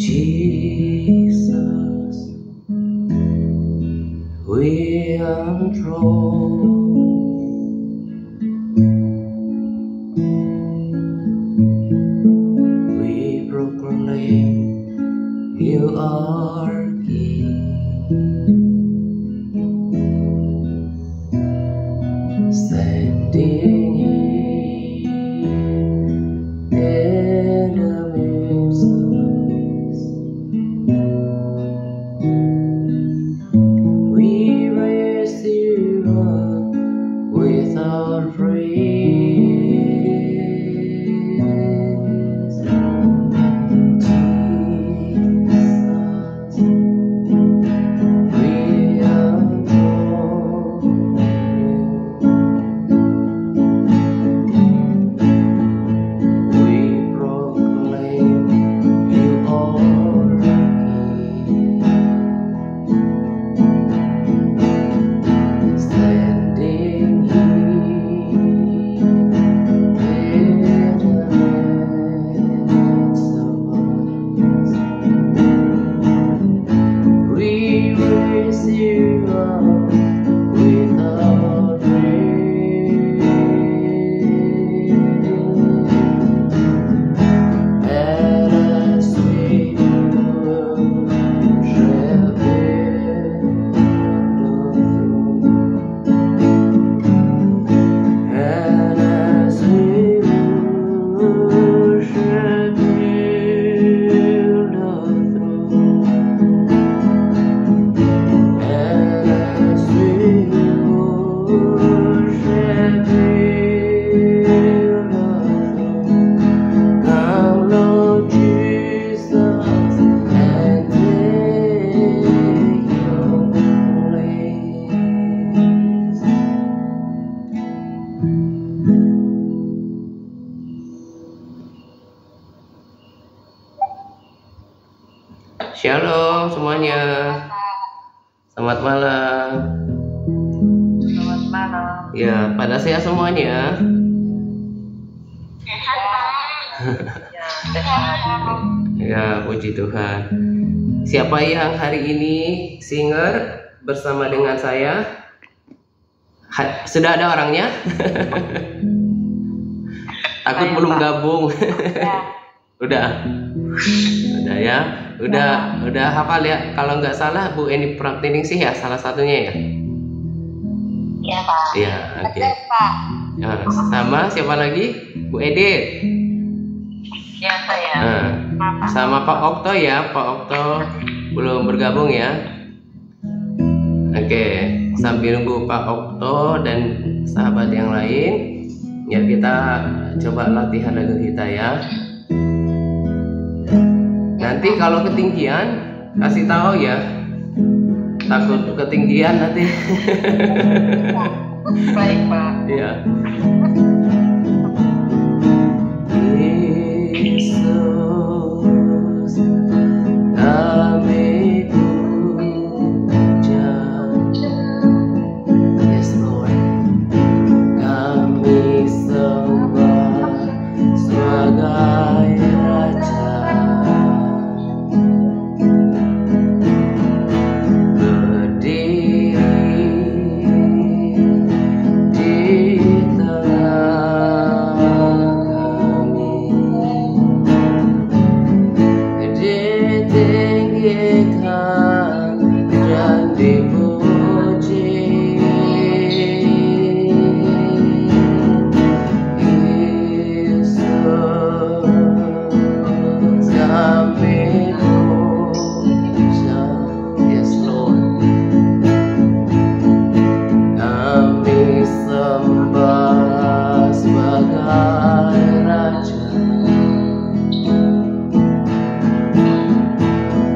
Jesus, we enthroned. We proclaim you are King. Standing in the midst of us, we raise you up with our praise. Jesus, we adore you. We proclaim you are King. Standing in the midst of us, we raise you up with our praise. And as we worship and as we worship in the throne, and as we worship in the throne, come Lord Jesus and take your place. Shalom semuanya, selamat malam. Selamat malam. Ya, pada sehat semuanya. Ya, sehat. Ya, puji Tuhan. Siapa yang hari ini singer bersama dengan saya? Sudah ada orangnya? Takut Saya, belum Pak. gabung. Ya, Udah ya. Udah hafal ya. Kalau nggak salah Bu Eni Pratiningsih ya salah satunya ya. ya Pak. Iya, oke. Betul, Pak. Ya, sama siapa lagi? Bu Edit. Ya, saya. Nah, sama Pak Okto ya. Pak Okto belum bergabung ya. Oke, sambil nunggu Pak Okto dan sahabat yang lain, ya kita coba latihan lagu kita ya. Nanti kalau ketinggian kasih tahu ya. Takut ketinggian nanti. Baik, Pak. Ya. Yesus, kami puja. Yes, Lord. Kami sembah sebagai Raja. Berdiri di tengah kami, ditinggikan dan dipuji. Yesus, kami puja. Yes, Lord. Kami sembah sebagai Raja.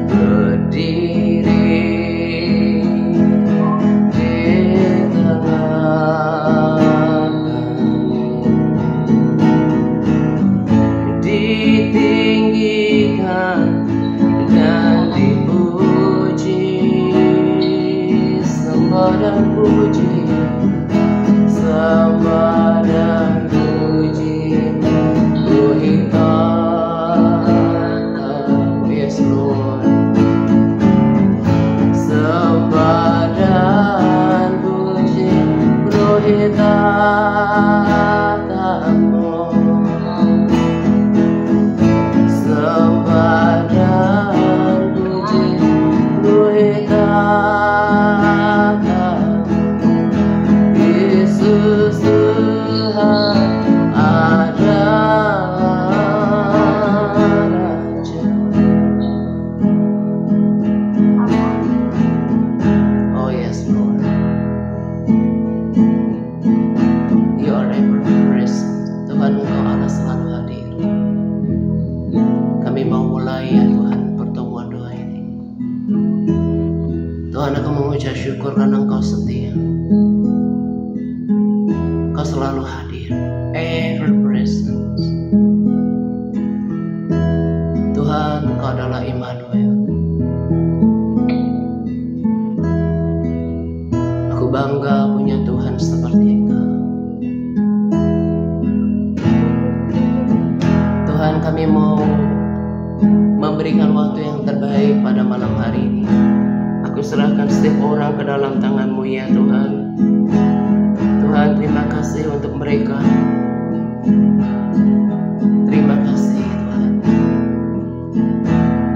Berdiri di tengah kami, ditinggikan dan dipuji. Sembah dan puji, sembah dan puji, ku hitam. Yes, Lord. mengucap syukur karena Engkau setia. Engkau selalu hadir, ever present. Tuhan, Engkau adalah Immanuel. Aku bangga punya Tuhan seperti Engkau. Tuhan, kami mau memberikan waktu yang terbaik pada malam hari ini. Aku serahkan setiap orang ke dalam tangan-Mu ya Tuhan. Tuhan, terima kasih untuk mereka. Terima kasih Tuhan.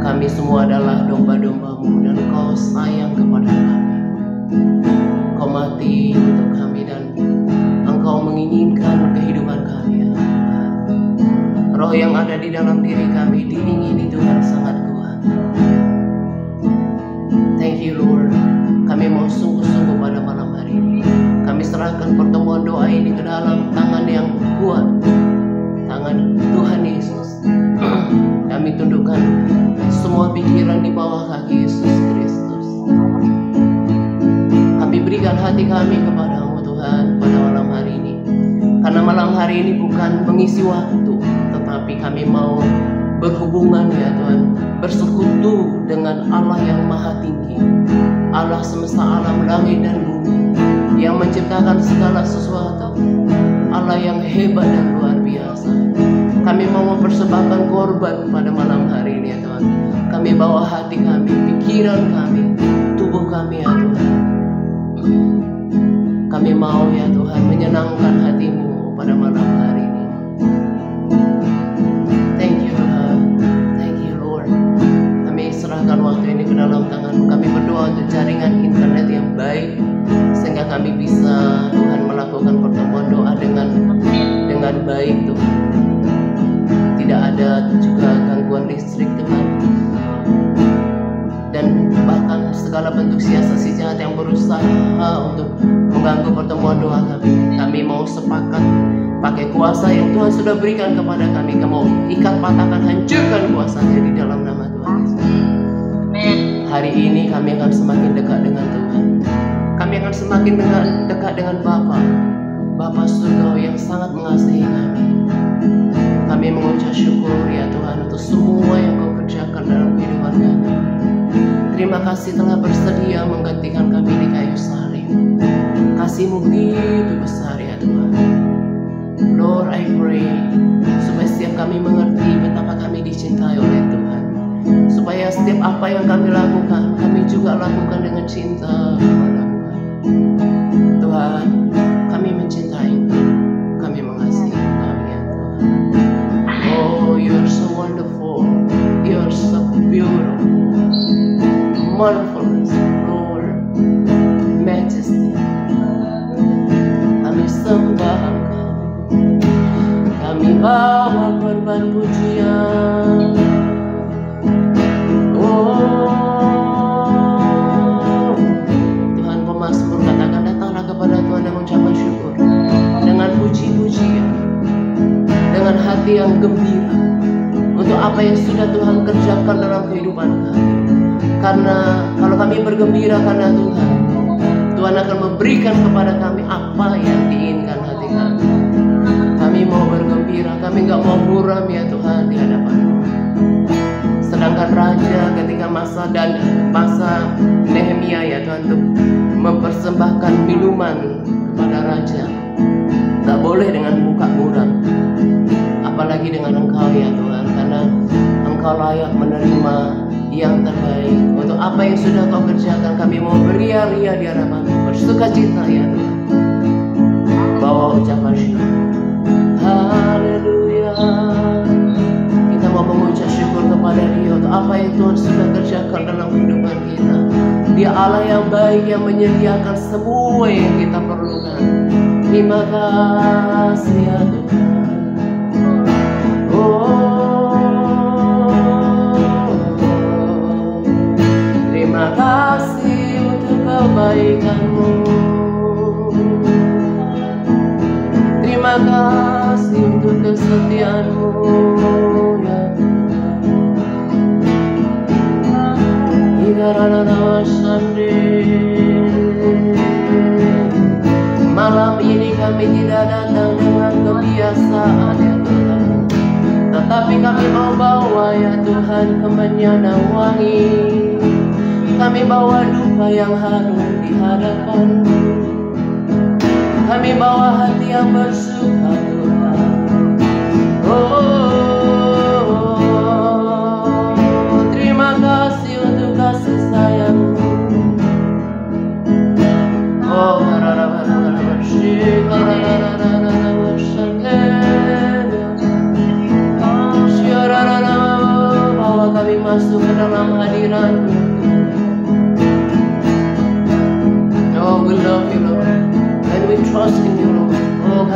Kami semua adalah domba-domba-Mu dan Kau sayang kepada kami. Kau mati untuk kami dan Engkau menginginkan kehidupan kami ya Tuhan. Roh yang ada di dalam diri kami diingini Tuhan sangat kuat. Thank you Lord. Kami mau sungguh-sungguh pada malam hari ini. Kami serahkan pertemuan doa ini ke dalam tangan yang kuat, tangan Tuhan Yesus. Kami tundukkan semua pikiran di bawah kaki Yesus Kristus. Kami berikan hati kami kepadamu Tuhan pada malam hari ini. Karena malam hari ini bukan mengisi waktu, tetapi kami mau berhubungan ya Tuhan, bersekutu dengan Allah yang maha tinggi, Allah semesta alam langit dan bumi, yang menciptakan segala sesuatu, Allah yang hebat dan luar biasa. Kami mau mempersembahkan korban pada malam hari ini ya Tuhan. Kami bawa hati kami, pikiran kami, tubuh kami ya Tuhan. Kami mau ya Tuhan menyenangkan hati-Mu pada malam hari ini. Thank you Tuhan, thank you Lord. Kami serahkan waktu ini ke dalam tangan-Mu. Kami berdoa untuk jaringan internet yang baik, sehingga kami bisa Tuhan melakukan pertemuan doa dengan baik Tuhan. Tidak ada juga gangguan listrik Tuhan. Dan bahkan segala bentuk siasat jahat yang berusaha untuk mengganggu pertemuan doa kami. Kami mau sepakat pakai kuasa yang Tuhan sudah berikan kepada kami. Kami mau ikat, patahkan, hancurkan kuasanya di dalam nama Tuhan Yesus. Hari ini kami akan semakin dekat dengan Tuhan. Kami akan semakin dekat dengan Bapa Surgawi yang sangat mengasihi kami. Kami mengucap syukur ya Tuhan untuk semua yang Kau kerjakan dalam kehidupan kami. Terima kasih telah bersedia menggantikan kami di kayu salib. Kasih-Mu begitu besar ya Tuhan. Lord, I pray supaya setiap kami mengerti betapa kami dicintai oleh Tuhan. Supaya setiap apa yang kami lakukan, kami juga lakukan dengan cinta kepada Tuhan. Kami mencintai Engkau, kami mengasihi Engkau ya Tuhan. Oh, you are so wonderful, you are so beautiful, marvelous, Lord, majesty. Kami sembah Engkau, kami bawa korban pujian. Oh, Tuhan pemazmur katakan, datanglah kepada Tuhan dan mengucapkan syukur dengan puji-pujian, dengan hati yang gembira untuk apa yang sudah Tuhan kerjakan dalam kehidupan kami. Karena kalau kami bergembira karena Tuhan, Tuhan akan memberikan kepada kami apa yang diinginkan hati kami. Kami mau bergembira, kami gak mau muram ya Tuhan di hadapan-Mu. Sedangkan Raja ketika masa Nehemia ya Tuhan, untuk mempersembahkan minuman kepada Raja, gak boleh dengan muka muram, apalagi dengan Engkau ya Tuhan, karena Engkau layak menerima yang terbaik. Untuk apa yang sudah Kau kerjakan, kami mau beria-ria di hadapan-Mu, bersuka cita ya Tuhan, bawa ucapan syukur. Haleluya. Kita mau mengucap syukur kepada Dia untuk apa yang Tuhan sudah kerjakan dalam kehidupan kita. Dia Allah yang baik, yang menyediakan semua yang kita perlukan. Terima kasih ya Tuhan. Terima kasih untuk kebaikan-Mu. Terima kasih untuk kesetiaan-Mu ya Tuhan. Kami tidak datang dengan kebiasaan ya Tuhan, tetapi kami mau bawa ya Tuhan kemenyan wangi. Kami bawa duka yang harum di hadapan. Kami bawa hati yang bersuka Tuhan. Terima kasih untuk kasih sayang-Mu. Bawa kami masuk ke dalam hadirat-Mu. Oh, we love You, Lord, and we trust in You, Lord. Oh,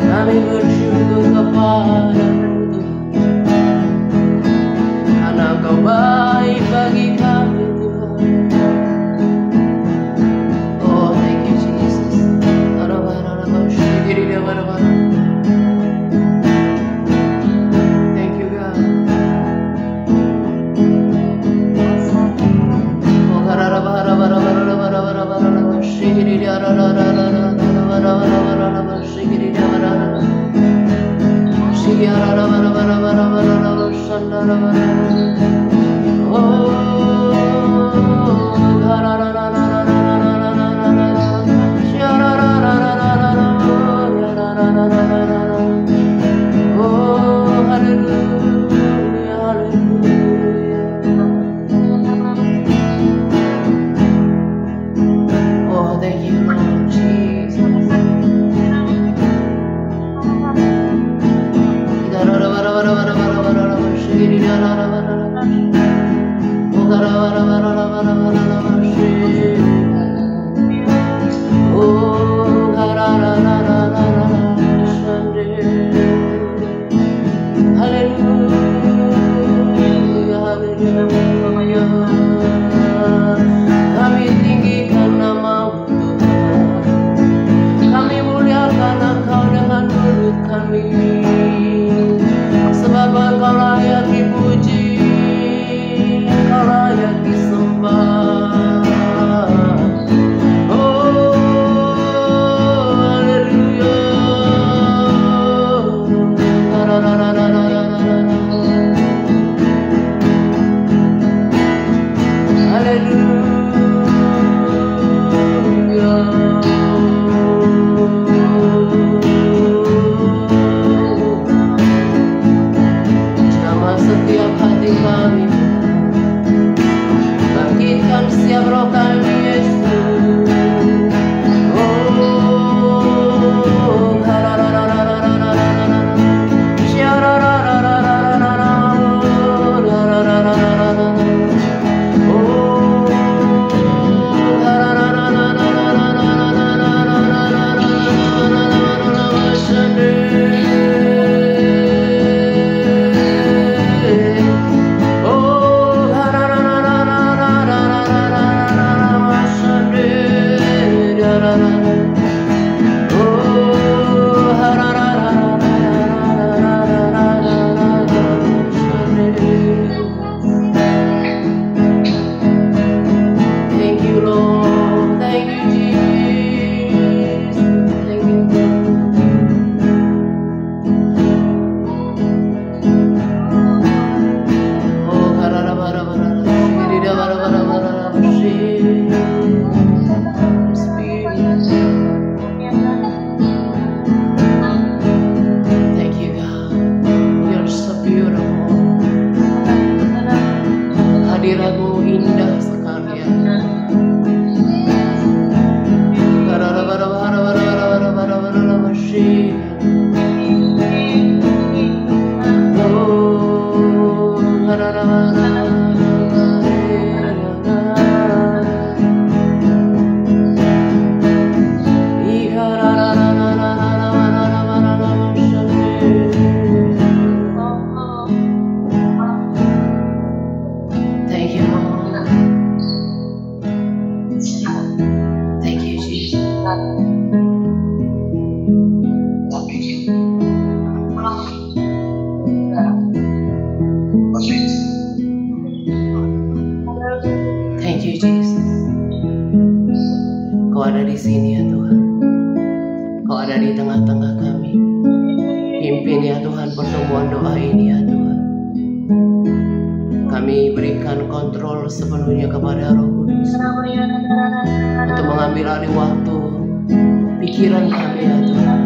Kami bersyukur kepadamu karena Kau baik bagi kami Tuhan. Oh, thank you Jesus. Thank you God. Kami tinggikan nama-Mu Tuhan, kami muliakan Engkau dengan mulut kami, sebab Engkau layak dipuji, Engkau layak disembah. Oh, haleluya. Jamah setiap hati kami, bangkitkan setiap roh kami Yesus. Thank you Lord, thank you Jesus, thank you. Oh, thank you God, you're so beautiful. Hadirat-Mu indah sekali ya. Thank you Lord. Thank you Jesus. Thank you Jesus. Kau ada di sini ya Tuhan. Kau ada di tengah-tengah kami. Pimpin ya Tuhan pertemuan doa ini ya Tuhan. Kami berikan kontrol sepenuhnya kepada Roh Kudus untuk mengambil alih waktu pikiran kami ya Tuhan.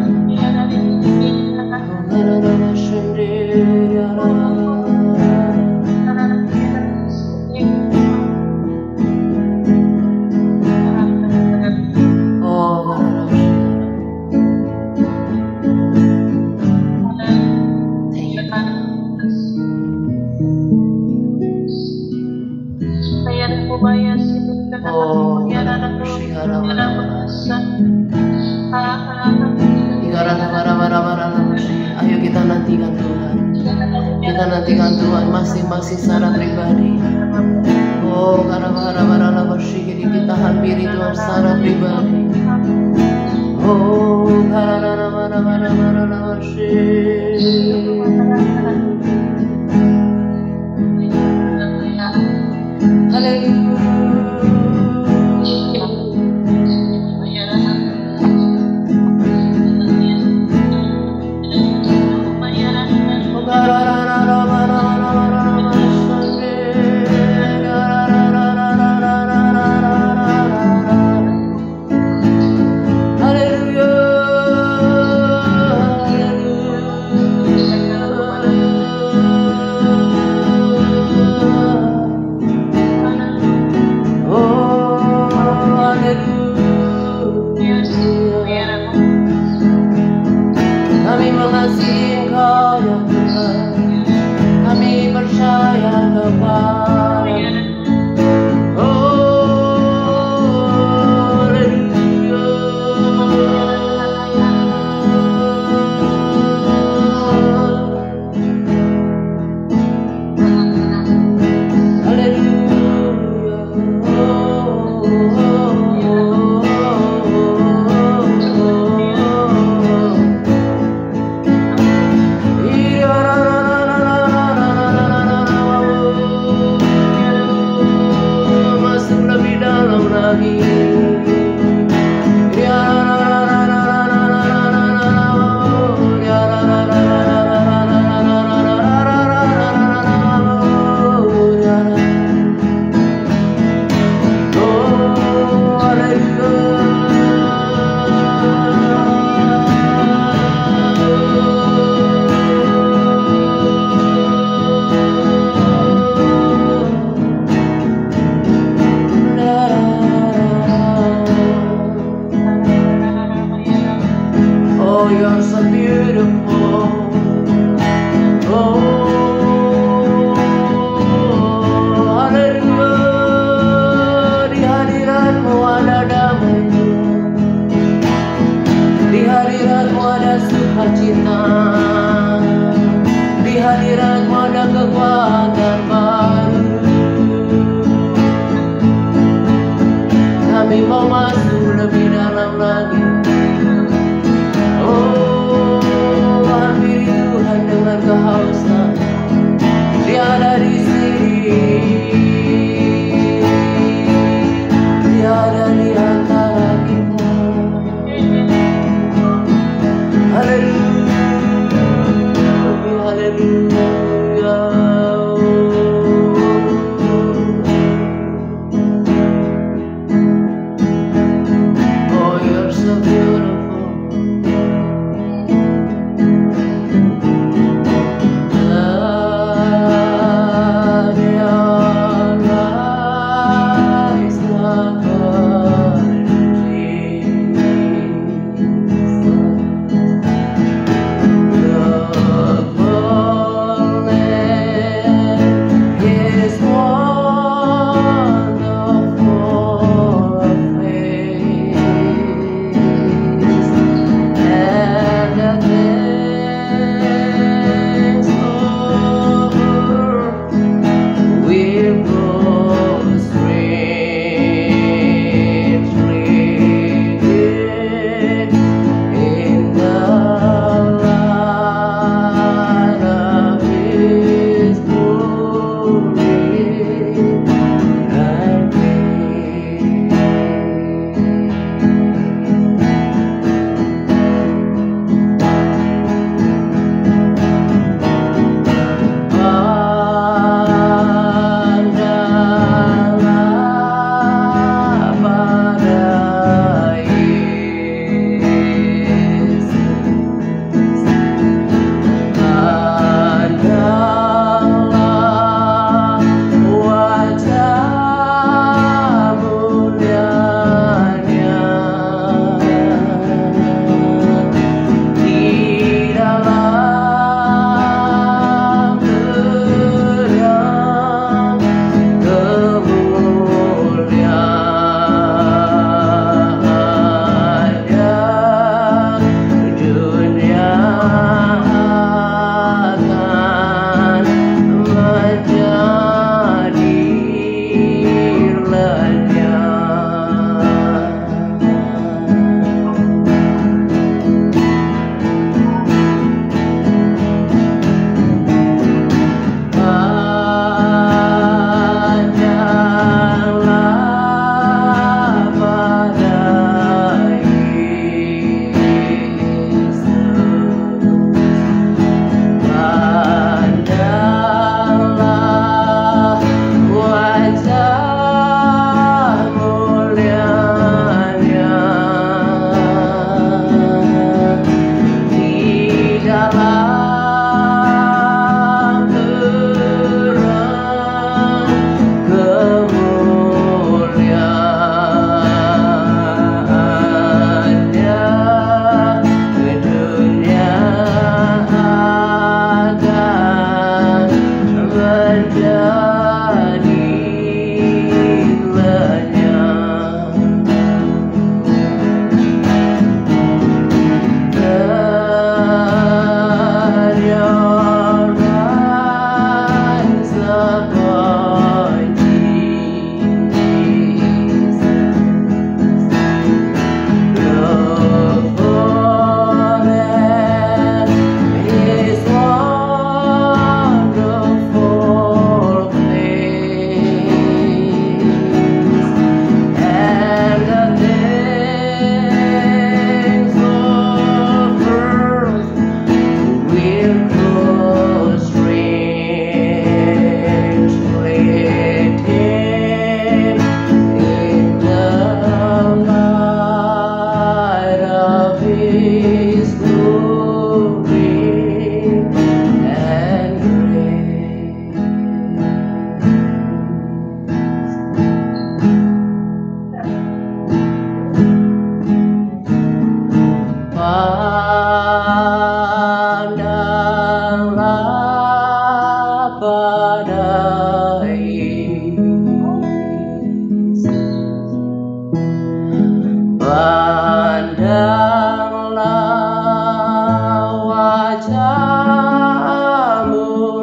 Thank Oh, ayo kita nantikan Tuhan. Kita nantikan Tuhan masing-masing secara pribadi. Oh, kita hampiri Tuhan secara pribadi. Oh,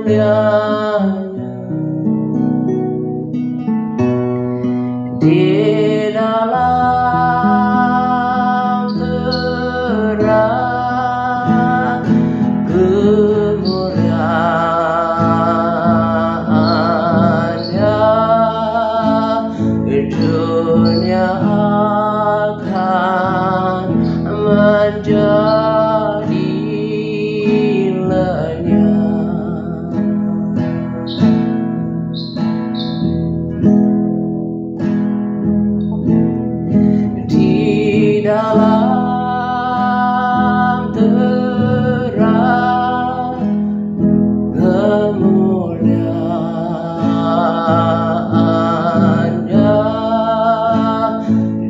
kemuliaannya di dalam terang kemuliaannya dunia akan menjadi lenyap. Di dalam terang kemuliaannya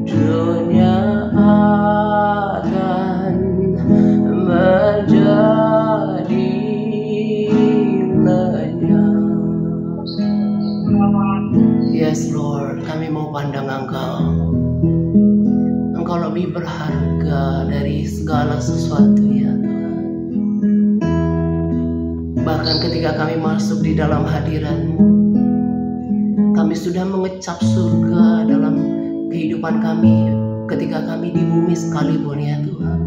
dunia akan menjadi lenyap. Yes Lord, kami mau pandang Engkau. Engkau lebih berharga dari segala sesuatu ya Tuhan. Bahkan ketika kami masuk di dalam hadirat-Mu, kami sudah mengecap surga dalam kehidupan kami ketika kami di bumi sekalipun ya Tuhan.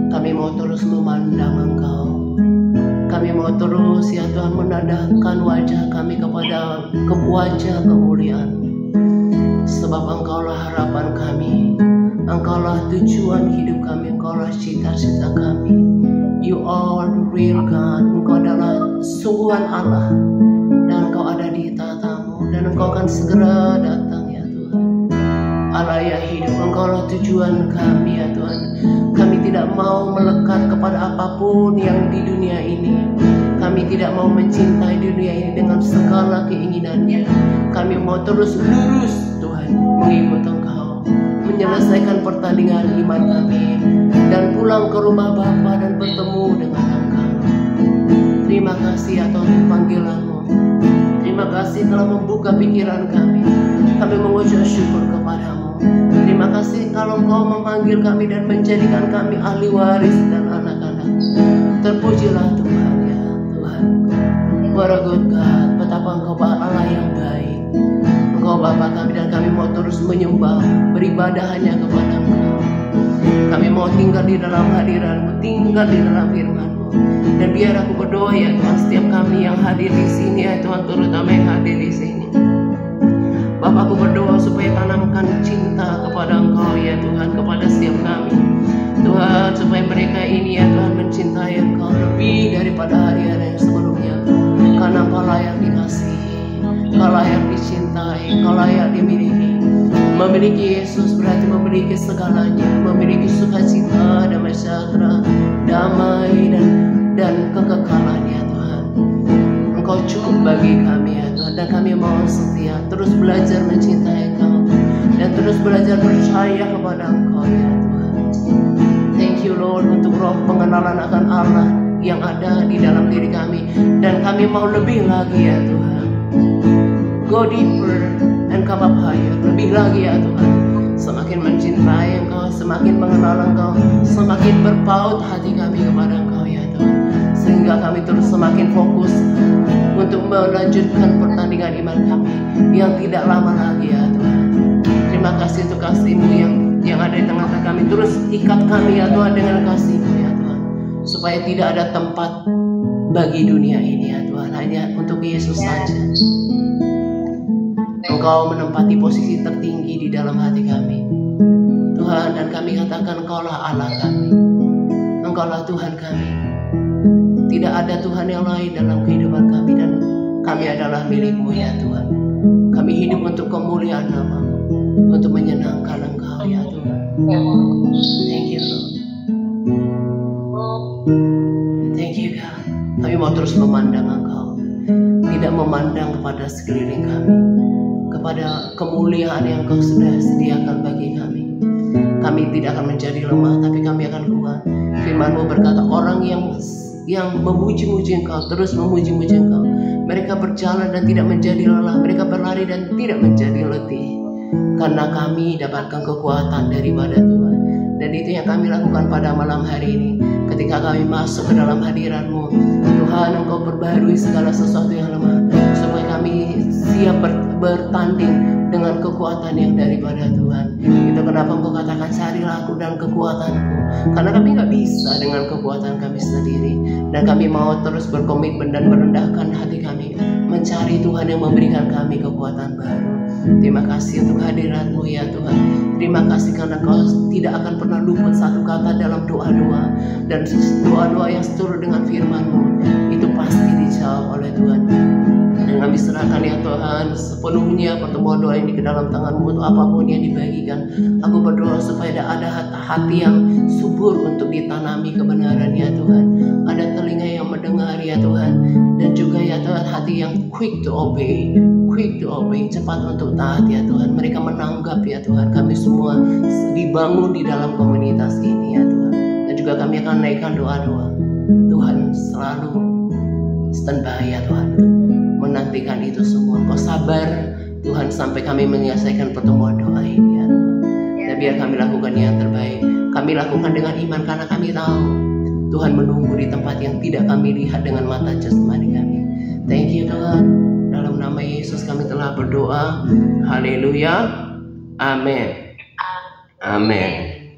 Kami mau terus memandang Engkau. Kami mau terus ya Tuhan menadahkan wajah kami kepada wajah kemuliaan-Mu. Sebab Engkaulah harapan kami, Engkaulah tujuan hidup kami, Engkaulah cita-cita kami. You are the real God. Engkau adalah sungguhan Allah, dan Engkau ada di tatamu, dan Engkau akan segera datang ya Tuhan. Allah yang hidup, Engkaulah tujuan kami ya Tuhan. Kami tidak mau melekat kepada apapun yang di dunia ini. Kami tidak mau mencintai dunia ini dengan segala keinginannya. Kami mau terus lurus Tuhan, mengikut Engkau, menyelesaikan pertandingan iman kami, dan pulang ke rumah Bapa dan bertemu dengan Engkau. Terima kasih atas panggilan-Mu. Terima kasih telah membuka pikiran kami. Kami mengucap syukur kepadamu. Terima kasih kalau Engkau memanggil kami dan menjadikan kami ahli waris dan anak-anak. Terpujilah Tuhan ya Tuhan. What a good God. Betapa Engkau Allah yang baik. Engkau Bapa kami, dan kami mau terus menyembah, beribadah hanya kepada Engkau. Kami mau tinggal di dalam hadirat-Mu, tinggal di dalam firman-Mu. Dan biar aku berdoa ya Tuhan, setiap kami yang hadir di sini ya Tuhan, terutama yang hadir di sini. Bapak, aku berdoa supaya tanamkan cinta kepada Engkau ya Tuhan, kepada setiap kami. Tuhan, supaya mereka ini ya Tuhan mencintai Engkau lebih daripada hari-hari yang sebelumnya. Karena Engkau layak dikasihi, Engkau layak dicintai, Engkau layak dimiliki. Memiliki Yesus berarti memiliki segalanya, memiliki sukacita, damai sejahtera, damai dan kekekalan ya Tuhan. Engkau cukup bagi kami ya Tuhan, dan kami mau setia terus belajar mencintai Engkau, dan terus belajar percaya kepada Engkau ya Tuhan. Thank you Lord untuk roh pengenalan akan Allah yang ada di dalam diri kami, dan kami mau lebih lagi ya Tuhan. Go deeper and come up higher. Lebih lagi ya Tuhan. Semakin mencintai Engkau, semakin mengenal Engkau, semakin berpaut hati kami kepada Engkau ya Tuhan. Sehingga kami terus semakin fokus untuk melanjutkan pertandingan iman kami yang tidak lama lagi ya Tuhan. Terima kasih untuk kasih-Mu yang ada di tengah-tengah kami. Terus ikat kami ya Tuhan dengan kasih-Mu ya Tuhan, supaya tidak ada tempat bagi dunia ini ya Tuhan, hanya untuk Yesus saja. Engkau menempati posisi tertinggi di dalam hati kami Tuhan, dan kami katakan Engkaulah Allah kami, Engkaulah Tuhan kami. Tidak ada Tuhan yang lain dalam kehidupan kami, dan kami adalah milik-Mu ya Tuhan. Kami hidup untuk kemuliaan nama-Mu, untuk menyenangkan Engkau ya Tuhan. Thank you Lord. Thank you God. Kami mau terus memandang Engkau, tidak memandang kepada sekeliling kami, kepada kemuliaan yang Engkau sudah sediakan bagi kami. Kami tidak akan menjadi lemah, tapi kami akan kuat. Firman-Mu berkata, orang yang memuji-muji Engkau, terus memuji-muji Engkau, mereka berjalan dan tidak menjadi lelah, mereka berlari dan tidak menjadi letih. Karena kami dapatkan kekuatan daripada Tuhan. Dan itu yang kami lakukan pada malam hari ini. Ketika kami masuk ke dalam hadirat-Mu, Tuhan, Engkau perbarui segala sesuatu yang lemah, supaya kami siap bertanding dengan kekuatan yang daripada Tuhan. Itu kenapa Engkau katakan, carilah aku dan kekuatanku. Karena kami gak bisa dengan kekuatan kami sendiri. Dan kami mau terus berkomitmen dan merendahkan hati kami, mencari Tuhan yang memberikan kami kekuatan baru. Terima kasih untuk hadirat-Mu ya Tuhan. Terima kasih karena Kau tidak akan pernah luput satu kata dalam doa-doa. Dan doa-doa yang seturut dengan firman-Mu itu pasti dijawab oleh Tuhan. Dan kami serahkan ya Tuhan sepenuhnya pertemuan doa ini ke dalam tangan-Mu untuk apapun yang dibagikan. Aku berdoa supaya ada hati yang subur untuk ditanami kebenaran ya Tuhan. Ada telinga yang mendengar ya Tuhan. Dan juga ya Tuhan hati yang quick to obey, cepat untuk taat ya Tuhan. Mereka menanggap ya Tuhan. Kami semua dibangun di dalam komunitas ini ya Tuhan. Dan juga kami akan naikkan doa-doa. Tuhan selalu standby ya Tuhan, menantikan itu semua. Kau sabar Tuhan sampai kami menyelesaikan pertemuan doa ini ya Tuhan. Dan biar kami lakukan yang terbaik. Kami lakukan dengan iman karena kami tahu Tuhan menunggu di tempat yang tidak kami lihat dengan mata jasmani kami. Thank you Tuhan. Dalam nama Yesus kami telah berdoa. Haleluya. Amin. Amin.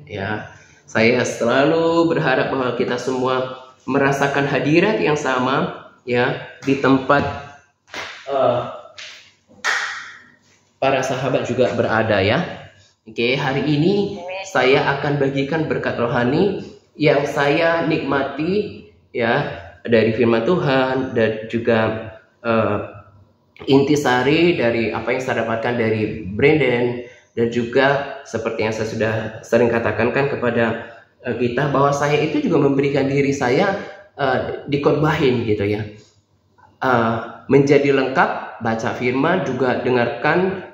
Ya, saya selalu berharap bahwa kita semua merasakan hadirat yang sama ya di tempat para sahabat juga berada ya. Oke, hari ini saya akan bagikan berkat rohani yang saya nikmati ya dari firman Tuhan, dan juga intisari dari apa yang saya dapatkan dari Brandon, dan juga seperti yang saya sudah sering katakan kan kepada kita bahwa saya itu juga memberikan diri saya dikhotbahin gitu ya, menjadi lengkap, baca firman, juga dengarkan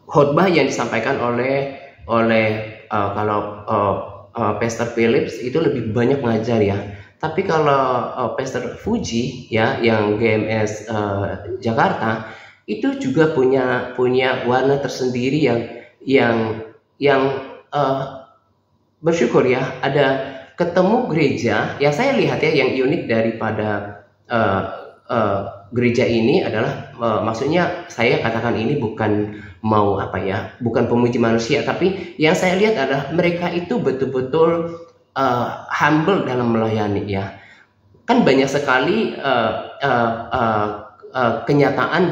khotbah yang disampaikan oleh kalau Pastor Phillips itu lebih banyak ngajar ya. Tapi kalau Pastor Fuji ya yang GMS Jakarta itu juga punya warna tersendiri yang bersyukur ya, ada ketemu gereja yang saya lihat ya, yang unik daripada gereja ini adalah maksudnya saya katakan ini bukan mau apa ya, bukan pemuji manusia, tapi yang saya lihat adalah mereka itu betul-betul humble dalam melayani ya. Kan banyak sekali kenyataan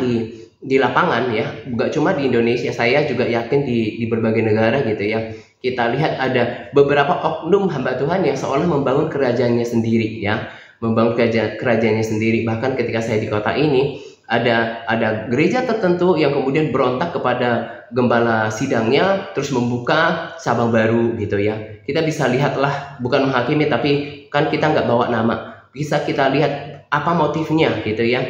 di lapangan ya, bukan cuma di Indonesia, saya juga yakin di berbagai negara gitu ya. Kita lihat ada beberapa oknum hamba Tuhan yang seolah membangun kerajaannya sendiri ya, membangun kerajaannya sendiri. Bahkan ketika saya di kota ini ada gereja tertentu yang kemudian berontak kepada gembala sidangnya, terus membuka cabang baru gitu ya. Kita bisa lihatlah, bukan menghakimi, tapi kan kita nggak bawa nama, bisa kita lihat apa motifnya gitu ya.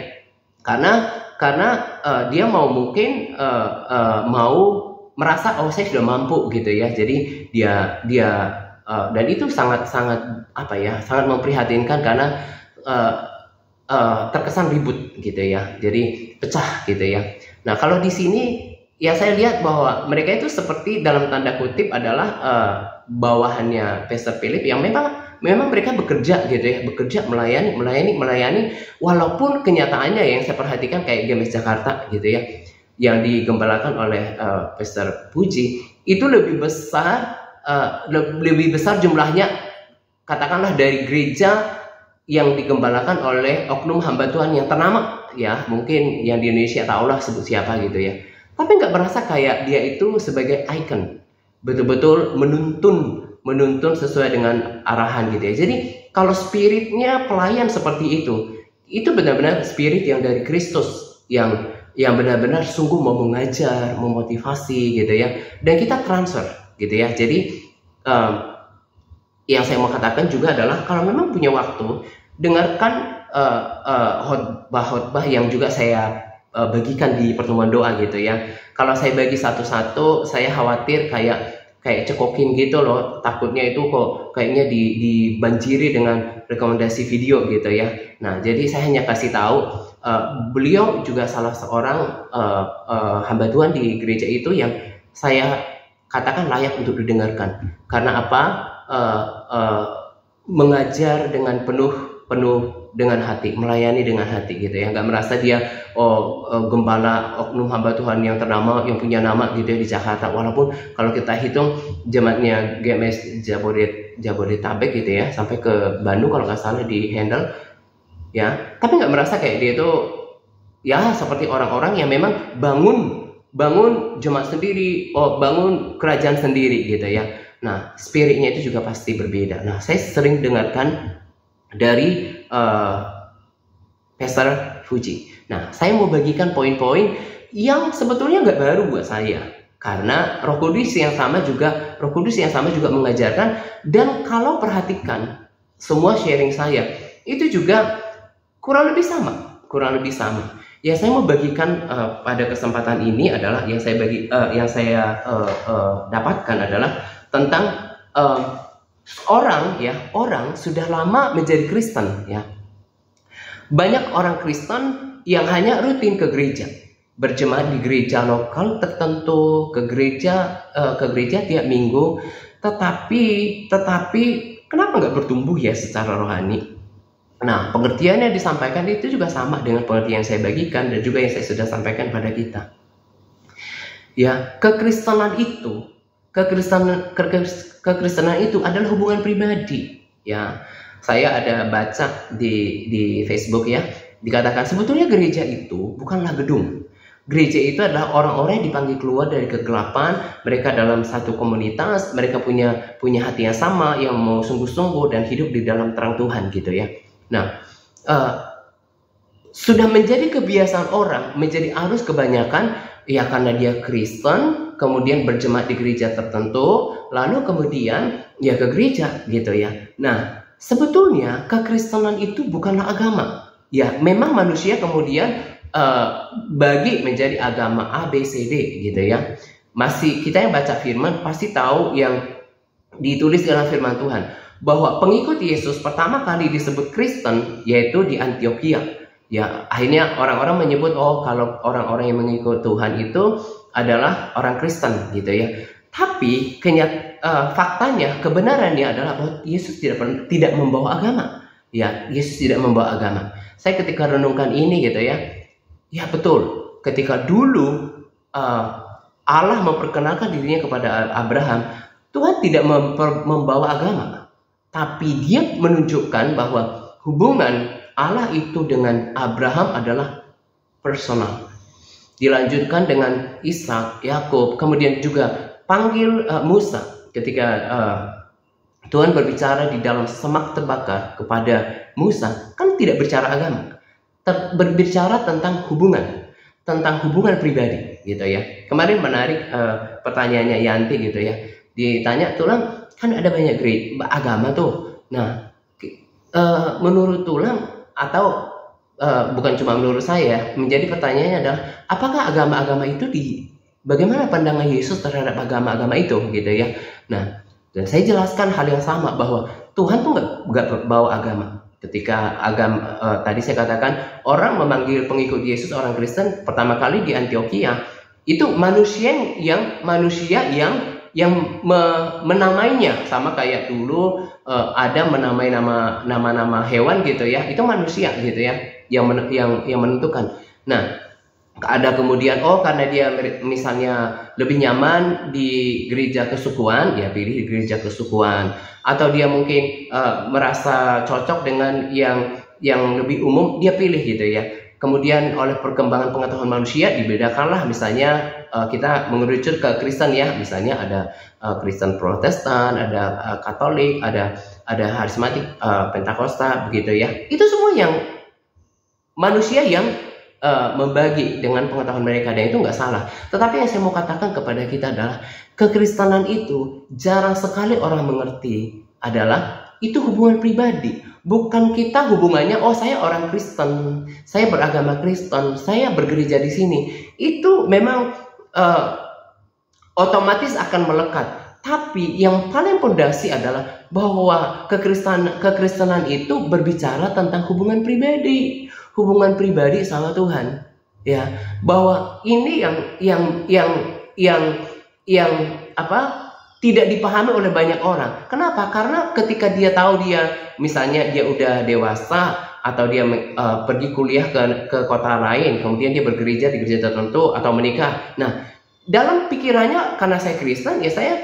Karena dia mau mungkin mau merasa oh saya sudah mampu gitu ya. Jadi dia dan itu sangat apa ya, sangat memprihatinkan karena terkesan ribut gitu ya, jadi pecah gitu ya. Nah kalau di sini ya saya lihat bahwa mereka itu seperti dalam tanda kutip adalah bawahannya Pastor Philip yang memang mereka bekerja gitu ya, bekerja melayani, walaupun kenyataannya yang saya perhatikan kayak GMS Jakarta gitu ya, yang digembalakan oleh Pastor Puji itu lebih besar jumlahnya, katakanlah dari gereja yang digembalakan oleh oknum hamba Tuhan yang ternama ya, mungkin yang di Indonesia tahulah sebut siapa gitu ya, tapi nggak berasa kayak dia itu sebagai icon, betul-betul menuntun sesuai dengan arahan gitu ya. Jadi kalau spiritnya pelayan seperti itu benar-benar spirit yang dari Kristus, yang benar-benar sungguh mau mengajar, memotivasi gitu ya, dan kita transfer gitu ya. Jadi yang saya mau katakan juga adalah kalau memang punya waktu, dengarkan khotbah yang juga saya bagikan di pertemuan doa gitu ya. Kalau saya bagi satu-satu, saya khawatir kayak cekokin gitu loh, takutnya itu kok kayaknya dibanjiri dengan rekomendasi video gitu ya. Nah jadi saya hanya kasih tahu beliau juga salah seorang hamba Tuhan di gereja itu yang saya katakan layak untuk didengarkan. Karena apa? Mengajar dengan penuh dengan hati, melayani dengan hati gitu ya, nggak merasa dia gembala oknum hamba Tuhan yang ternama, yang punya nama gitu ya di Jakarta. Walaupun kalau kita hitung jemaatnya GMS Jabodetabek gitu ya, sampai ke Bandung kalau nggak salah di handle ya, tapi nggak merasa kayak dia itu ya seperti orang-orang yang memang bangun jemaat sendiri, bangun kerajaan sendiri gitu ya. Nah, spiritnya itu juga pasti berbeda. Nah, saya sering dengarkan dari Pastor Fuji. Nah, saya mau bagikan poin-poin yang sebetulnya nggak baru buat saya, karena Roh Kudus yang sama juga mengajarkan. Dan kalau perhatikan semua sharing saya itu juga kurang lebih sama. Ya, saya mau bagikan pada kesempatan ini adalah yang saya dapatkan adalah tentang orang sudah lama menjadi Kristen ya. Banyak orang Kristen yang hanya rutin ke gereja, berjemaat di gereja lokal tertentu, ke gereja tiap minggu, tetapi kenapa nggak bertumbuh ya secara rohani? Nah, pengertian yang disampaikan itu juga sama dengan pengertian yang saya bagikan dan juga yang saya sudah sampaikan pada kita. Ya, kekristenan itu adalah hubungan pribadi. Ya, saya ada baca di Facebook ya, dikatakan sebetulnya gereja itu bukanlah gedung. Gereja itu adalah orang-orang yang dipanggil keluar dari kegelapan, mereka dalam satu komunitas, mereka punya hati yang sama, yang mau sungguh-sungguh dan hidup di dalam terang Tuhan gitu ya. Nah, sudah menjadi kebiasaan orang, menjadi arus kebanyakan ya, karena dia Kristen, kemudian berjemaat di gereja tertentu, lalu kemudian ya ke gereja gitu ya. Nah, sebetulnya kekristenan itu bukanlah agama. Ya, memang manusia kemudian bagi menjadi agama A, B, C, D gitu ya. Masih kita yang baca firman pasti tahu yang ditulis dalam firman Tuhan, bahwa pengikut Yesus pertama kali disebut Kristen yaitu di Antioquia. Ya, akhirnya orang-orang menyebut kalau orang-orang yang mengikut Tuhan itu adalah orang Kristen gitu ya. Tapi faktanya, kebenarannya adalah bahwa Yesus tidak membawa agama. Ya, Yesus tidak membawa agama. Saya ketika renungkan ini gitu ya, ya betul. Ketika dulu Allah memperkenalkan dirinya kepada Abraham, Tuhan tidak membawa agama, tapi Dia menunjukkan bahwa hubungan Allah itu dengan Abraham adalah personal. Dilanjutkan dengan Ishak, Yakub, kemudian juga panggil Musa ketika Tuhan berbicara di dalam semak terbakar kepada Musa, kan tidak bicara agama, berbicara tentang hubungan pribadi gitu ya. Kemarin menarik pertanyaannya Yanti gitu ya, ditanya Tulang, kan ada banyak agama tuh. Nah, menurut Tulang atau bukan cuma menurut saya, menjadi pertanyaannya adalah apakah agama-agama itu bagaimana pandangan Yesus terhadap agama-agama itu gitu ya. Nah, dan saya jelaskan hal yang sama, bahwa Tuhan tuh nggak bawa agama. Ketika tadi saya katakan orang memanggil pengikut Yesus orang Kristen pertama kali di Antioquia, itu manusia yang menamainya, sama kayak dulu ada menamai nama hewan gitu ya, itu manusia gitu ya yang menentukan. Nah, ada kemudian karena dia misalnya lebih nyaman di gereja kesukuan, ya pilih di gereja kesukuan, atau dia mungkin merasa cocok dengan yang lebih umum, dia pilih gitu ya. Kemudian oleh perkembangan pengetahuan manusia dibedakanlah, misalnya kita mengerucut ke Kristen ya, misalnya ada Kristen Protestan, ada Katolik, ada Harismatik, Pentakosta begitu ya. Itu semua yang manusia yang membagi dengan pengetahuan mereka, dan itu nggak salah. Tetapi yang saya mau katakan kepada kita adalah kekristenan itu jarang sekali orang mengerti adalah itu hubungan pribadi. Bukan kita hubungannya, saya orang Kristen, saya beragama Kristen, saya bergereja di sini. Itu memang otomatis akan melekat. Tapi yang paling pondasi adalah bahwa kekristenan itu berbicara tentang hubungan pribadi sama Tuhan. Ya, bahwa ini yang tidak dipahami oleh banyak orang. Kenapa? Karena ketika dia tahu misalnya dia udah dewasa atau dia pergi kuliah ke kota lain, kemudian dia bergereja di gereja tertentu atau menikah. Nah, dalam pikirannya karena saya Kristen, ya saya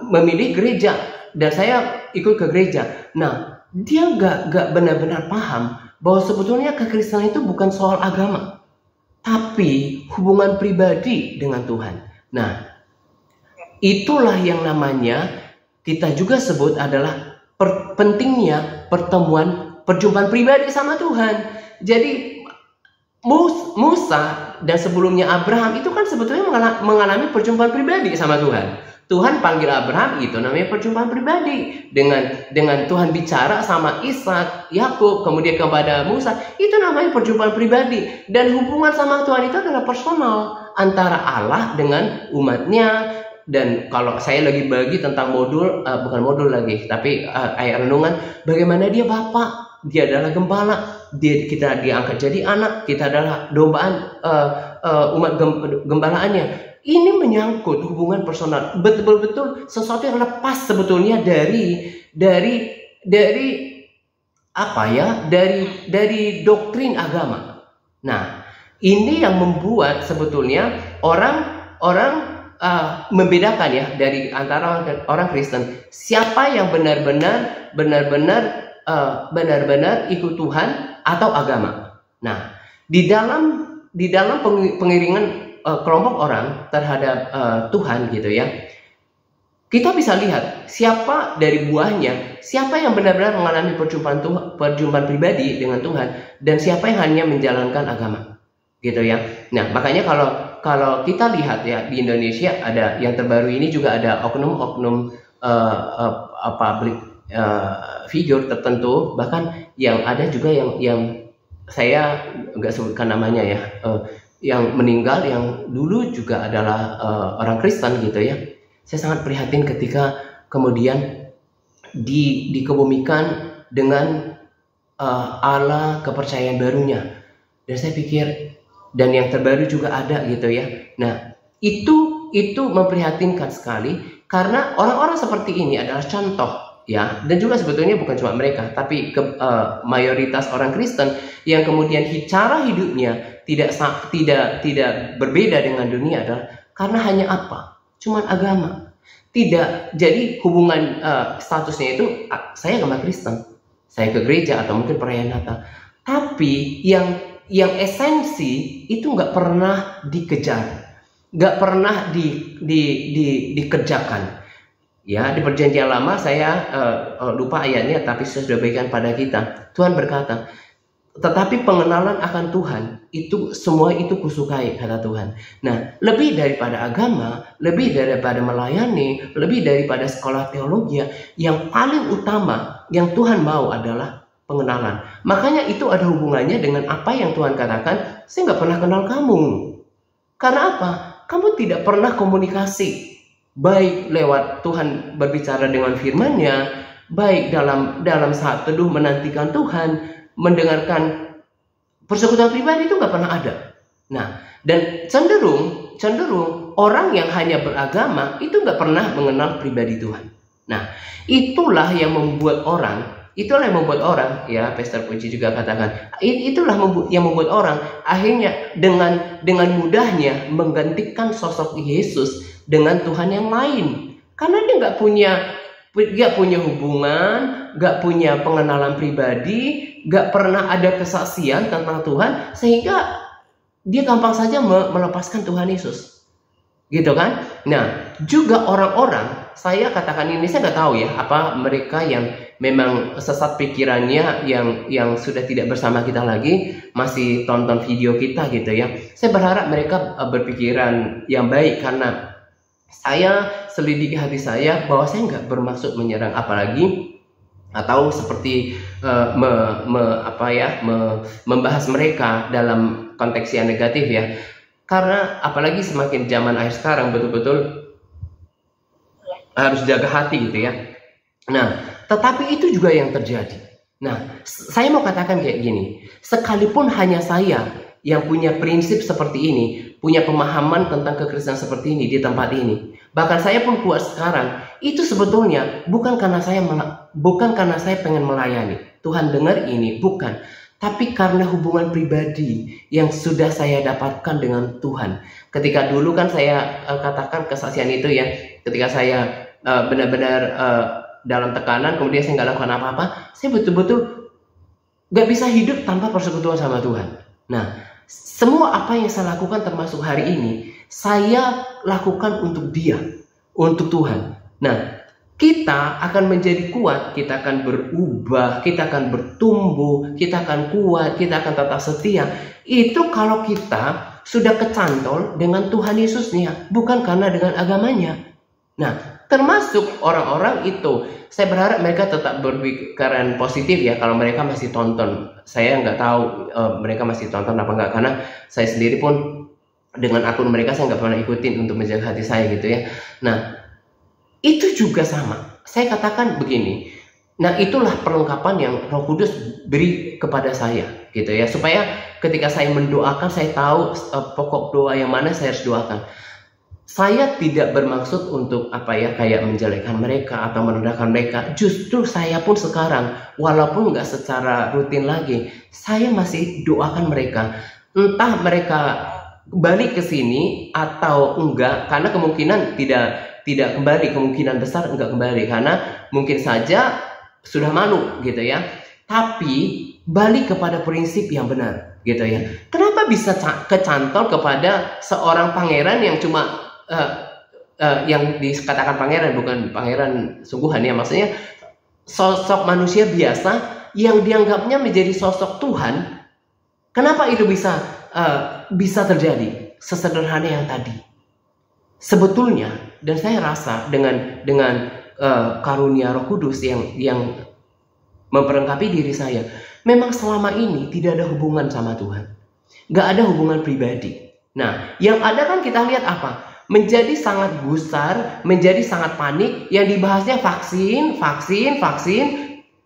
memilih gereja dan saya ikut ke gereja. Nah, dia nggak benar-benar paham bahwa sebetulnya kekristenan itu bukan soal agama, tapi hubungan pribadi dengan Tuhan. Nah, itulah yang namanya kita juga sebut adalah pentingnya perjumpaan pribadi sama Tuhan. Jadi Musa dan sebelumnya Abraham itu kan sebetulnya mengalami perjumpaan pribadi sama Tuhan. Tuhan panggil Abraham, itu namanya perjumpaan pribadi. Dengan Tuhan bicara sama Ishak, Yakub, kemudian kepada Musa, itu namanya perjumpaan pribadi. Dan hubungan sama Tuhan itu adalah personal antara Allah dengan umatnya. Dan kalau saya lagi bagi tentang bukan modul lagi, tapi ayat renungan, bagaimana dia Bapa, dia adalah gembala, kita diangkat jadi anak, kita adalah dombaan umat gembalaannya. Ini menyangkut hubungan personal, betul-betul sesuatu yang lepas sebetulnya dari doktrin agama. Nah, ini yang membuat sebetulnya orang membedakan ya dari antara orang Kristen, siapa yang benar-benar ikut Tuhan atau agama. Nah, di dalam pengiringan kelompok orang terhadap Tuhan gitu ya, kita bisa lihat siapa dari buahnya, siapa yang benar-benar mengalami perjumpaan pribadi dengan Tuhan, dan siapa yang hanya menjalankan agama gitu ya. Nah, makanya kalau kita lihat ya di Indonesia ada yang terbaru ini juga ada oknum-oknum public figure tertentu, bahkan yang ada juga yang saya nggak sebutkan namanya ya, yang meninggal yang dulu juga adalah orang Kristen gitu ya. Saya sangat prihatin ketika kemudian dikebumikan dengan ala kepercayaan barunya. Dan saya pikir, dan yang terbaru juga ada gitu ya. Nah, itu memprihatinkan sekali karena orang-orang seperti ini adalah contoh ya, dan juga sebetulnya bukan cuma mereka, tapi mayoritas orang Kristen yang kemudian cara hidupnya tidak berbeda dengan dunia adalah karena hanya cuman agama. Tidak, jadi hubungan statusnya itu saya agama Kristen, saya ke gereja atau mungkin perayaan Natal, tapi yang esensi itu nggak pernah dikejar, nggak pernah dikerjakan. Ya, di Perjanjian Lama saya lupa ayatnya, tapi saya sudah berikan pada kita. Tuhan berkata, tetapi pengenalan akan Tuhan itu semua itu kusukai, kata Tuhan. Nah, lebih daripada agama, lebih daripada melayani, lebih daripada sekolah teologi, yang paling utama yang Tuhan mau adalah pengenalan. Makanya itu ada hubungannya dengan apa yang Tuhan katakan, saya nggak pernah kenal kamu. Karena apa? Kamu tidak pernah komunikasi, baik lewat Tuhan berbicara dengan firman-Nya, baik dalam saat teduh menantikan Tuhan, mendengarkan persekutuan pribadi itu nggak pernah ada. Nah, dan cenderung orang yang hanya beragama itu nggak pernah mengenal pribadi Tuhan. Nah, itulah yang membuat orang ya, Pastor Puji juga katakan, itulah yang membuat orang akhirnya dengan mudahnya menggantikan sosok Yesus dengan Tuhan yang lain, karena dia nggak punya hubungan, nggak punya pengenalan pribadi, nggak pernah ada kesaksian tentang Tuhan, sehingga dia gampang saja melepaskan Tuhan Yesus, gitu kan? Nah, juga orang-orang, saya katakan ini, saya nggak tahu ya apa mereka yang memang sesat pikirannya, yang sudah tidak bersama kita lagi, masih tonton video kita gitu ya. Saya berharap mereka berpikiran yang baik, karena saya selidiki hati saya bahwa saya nggak bermaksud menyerang apalagi atau seperti membahas mereka dalam konteks yang negatif ya. Karena apalagi semakin zaman akhir sekarang betul-betul harus jaga hati gitu ya. Nah, tetapi itu juga yang terjadi. Nah, saya mau katakan kayak gini, sekalipun hanya saya yang punya prinsip seperti ini, punya pemahaman tentang kekristenan seperti ini di tempat ini. Bahkan saya pun kuat sekarang, itu sebetulnya bukan karena saya pengen melayani. Tuhan dengar ini, bukan. Tapi karena hubungan pribadi yang sudah saya dapatkan dengan Tuhan. Ketika dulu kan saya katakan kesaksian itu ya, ketika saya benar-benar dalam tekanan, kemudian saya nggak lakukan apa-apa, saya betul-betul nggak bisa hidup tanpa persekutuan sama Tuhan. Nah, semua apa yang saya lakukan termasuk hari ini, saya lakukan untuk Dia, untuk Tuhan. Nah, kita akan menjadi kuat, kita akan berubah, kita akan bertumbuh, kita akan kuat, kita akan tetap setia. Itu kalau kita sudah kecantol dengan Tuhan Yesusnya, bukan karena dengan agamanya. Nah, termasuk orang-orang itu, saya berharap mereka tetap berpikiran positif ya. Kalau mereka masih tonton, saya nggak tahu mereka masih tonton apa enggak, karena saya sendiri pun dengan akun mereka saya nggak pernah ikutin untuk menjaga hati saya gitu ya. Nah, itu juga sama. Saya katakan begini. Nah, itulah perlengkapan yang Roh Kudus beri kepada saya gitu ya, supaya ketika saya mendoakan saya tahu pokok doa yang mana saya harus doakan. Saya tidak bermaksud untuk kayak menjelekkan mereka atau merendahkan mereka. Justru saya pun sekarang, walaupun nggak secara rutin lagi, saya masih doakan mereka. Entah mereka balik ke sini atau enggak, karena kemungkinan tidak kembali, kemungkinan besar enggak kembali, karena mungkin saja sudah malu gitu ya. Tapi balik kepada prinsip yang benar gitu ya. Kenapa bisa kecantol kepada seorang pangeran yang cuma yang dikatakan pangeran, bukan pangeran sungguhan ya, maksudnya sosok manusia biasa yang dianggapnya menjadi sosok Tuhan. Kenapa itu bisa terjadi? Sesederhana yang tadi. Sebetulnya, dan saya rasa dengan karunia Roh Kudus yang memperlengkapi diri saya, memang selama ini tidak ada hubungan sama Tuhan, nggak ada hubungan pribadi. Nah, yang ada kan kita lihat apa? Menjadi sangat gusar, menjadi sangat panik, yang dibahasnya vaksin.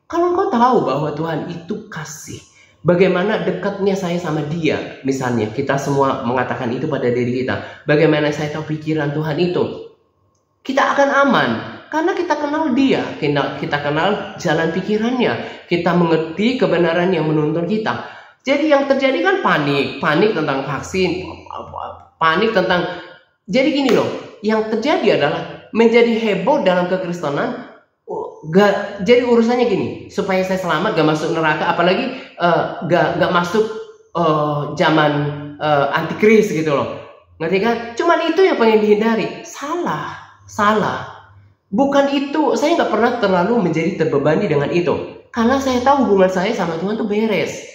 Kalau engkau tahu bahwa Tuhan itu kasih, bagaimana dekatnya saya sama Dia, misalnya kita semua mengatakan itu pada diri kita. Bagaimana saya tahu pikiran Tuhan itu? Kita akan aman karena kita kenal Dia, kita kenal jalan pikirannya, kita mengerti kebenaran yang menuntun kita. Jadi yang terjadi kan panik tentang vaksin, panik tentang. Jadi gini loh, yang terjadi adalah menjadi heboh dalam kekristenan. Jadi urusannya gini, supaya saya selamat, gak masuk neraka, apalagi gak masuk zaman antikris gitu loh. Ngerti kan? Cuman itu yang pengen dihindari. Salah. Bukan itu. Saya nggak pernah terlalu menjadi terbebani dengan itu, karena saya tahu hubungan saya sama Tuhan tuh beres.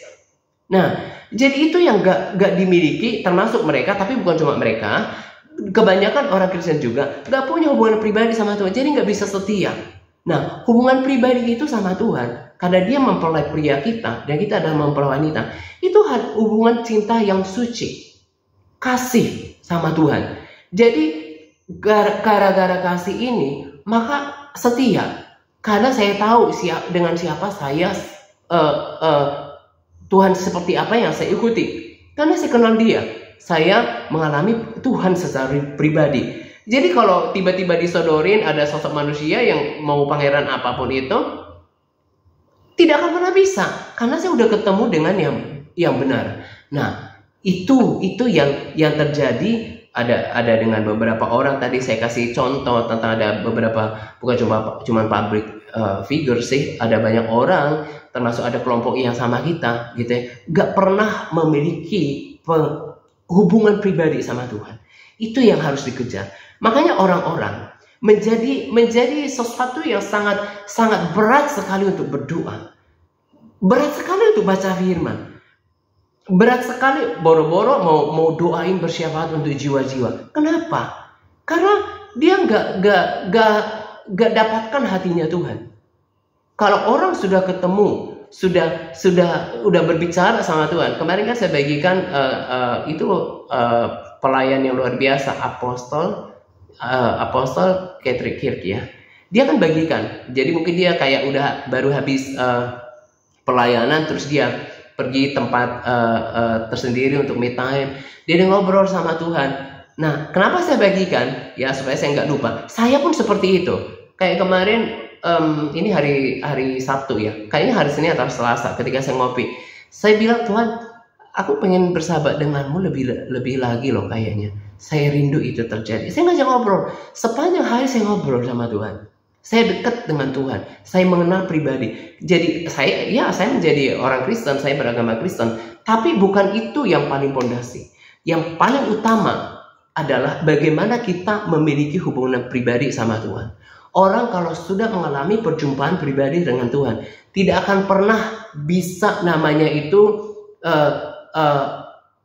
Nah, jadi itu yang gak dimiliki, termasuk mereka, tapi bukan cuma mereka. Kebanyakan orang Kristen juga gak punya hubungan pribadi sama Tuhan, jadi gak bisa setia. Nah, hubungan pribadi itu sama Tuhan, karena Dia mempelai pria kita dan kita adalah mempelai wanita. Itu hubungan cinta yang suci, kasih sama Tuhan. Jadi gara-gara kasih ini, maka setia, karena saya tahu dengan siapa saya Tuhan seperti apa yang saya ikuti, karena saya kenal Dia. Saya mengalami Tuhan secara pribadi. Jadi kalau tiba-tiba disodorin ada sosok manusia yang mau pangeran apapun itu, tidak akan pernah bisa, karena saya udah ketemu dengan yang benar. Nah, itu yang terjadi. Ada dengan beberapa orang. Tadi saya kasih contoh tentang ada beberapa, bukan cuma public figure sih, ada banyak orang, termasuk ada kelompok yang sama kita gitu ya, gak pernah memiliki hubungan pribadi sama Tuhan. Itu yang harus dikejar. Makanya orang-orang menjadi sesuatu yang sangat berat sekali untuk berdoa, berat sekali untuk baca firman, berat sekali boro-boro mau doain bersyafaat untuk jiwa-jiwa. Kenapa? Karena dia nggak dapatkan hatinya Tuhan. Kalau orang sudah ketemu, sudah berbicara sama Tuhan. Kemarin kan saya bagikan pelayan yang luar biasa, Apostol Patrick Kirk ya. Dia kan bagikan. Jadi mungkin dia kayak udah baru habis pelayanan, terus dia pergi tempat tersendiri untuk me time. Dia ngobrol sama Tuhan. Nah, kenapa saya bagikan? Ya, supaya saya nggak lupa. Saya pun seperti itu. Kayak kemarin, ini hari Sabtu ya. Kayaknya hari Senin atau Selasa ketika saya ngopi. Saya bilang, Tuhan, aku pengen bersahabat denganmu lebih lagi loh kayaknya. Saya rindu itu terjadi. Saya ngajak ngobrol. Sepanjang hari saya ngobrol sama Tuhan. Saya dekat dengan Tuhan. Saya mengenal pribadi. Jadi saya menjadi orang Kristen. Saya beragama Kristen. Tapi bukan itu yang paling pondasi. Yang paling utama adalah bagaimana kita memiliki hubungan pribadi sama Tuhan. Orang kalau sudah mengalami perjumpaan pribadi dengan Tuhan, tidak akan pernah bisa namanya itu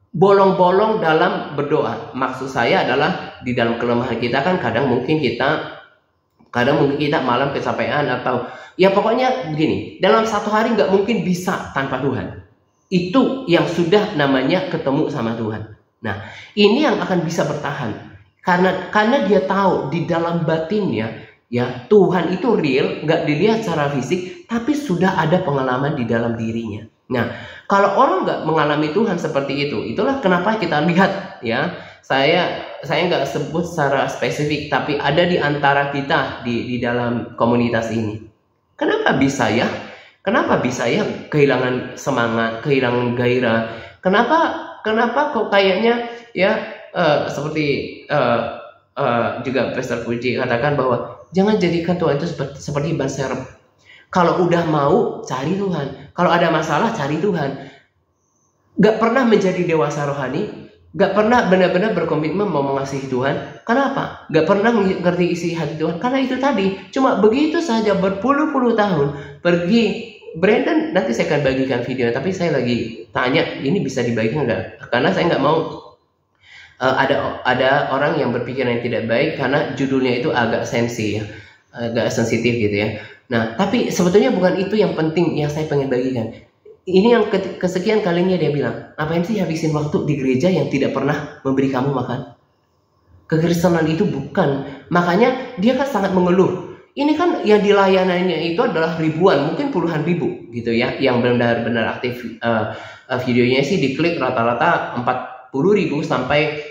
bolong-bolong dalam berdoa. Maksud saya adalah di dalam kelemahan kita kan kadang mungkin kita malam kecapean atau ya pokoknya begini. Dalam satu hari nggak mungkin bisa tanpa Tuhan. Itu yang sudah namanya ketemu sama Tuhan. Nah, ini yang akan bisa bertahan karena dia tahu di dalam batinnya ya Tuhan itu real, nggak dilihat secara fisik, tapi sudah ada pengalaman di dalam dirinya. Nah, kalau orang nggak mengalami Tuhan seperti itu, itulah kenapa kita lihat ya. Saya nggak sebut secara spesifik, tapi ada di antara kita di dalam komunitas ini. Kenapa bisa ya? Kenapa bisa ya kehilangan semangat, kehilangan gairah? Kenapa kok kayaknya ya seperti juga Pastor Puji katakan bahwa jangan jadikan Tuhan itu seperti ban serep. Kalau udah mau cari Tuhan, kalau ada masalah cari Tuhan. Gak pernah menjadi dewasa rohani, gak pernah benar-benar berkomitmen mau mengasihi Tuhan. Kenapa? Gak pernah ngerti isi hati Tuhan. Karena itu tadi, cuma begitu saja berpuluh-puluh tahun pergi. Brandon nanti saya akan bagikan video, tapi saya lagi tanya ini bisa dibagikan nggak? Karena saya nggak mau ada orang yang berpikiran yang tidak baik karena judulnya itu agak sensi ya, agak sensitif gitu ya. Nah, tapi sebetulnya bukan itu yang penting yang saya pengen bagikan. Ini yang kesekian kalinya dia bilang, ngapain sih habisin waktu di gereja yang tidak pernah memberi kamu makan? Kekristenan itu bukan, makanya dia kan sangat mengeluh. Ini kan yang dilayanannya itu adalah ribuan, mungkin puluhan ribu gitu ya, yang benar-benar aktif. Videonya sih diklik rata-rata 40.000 sampai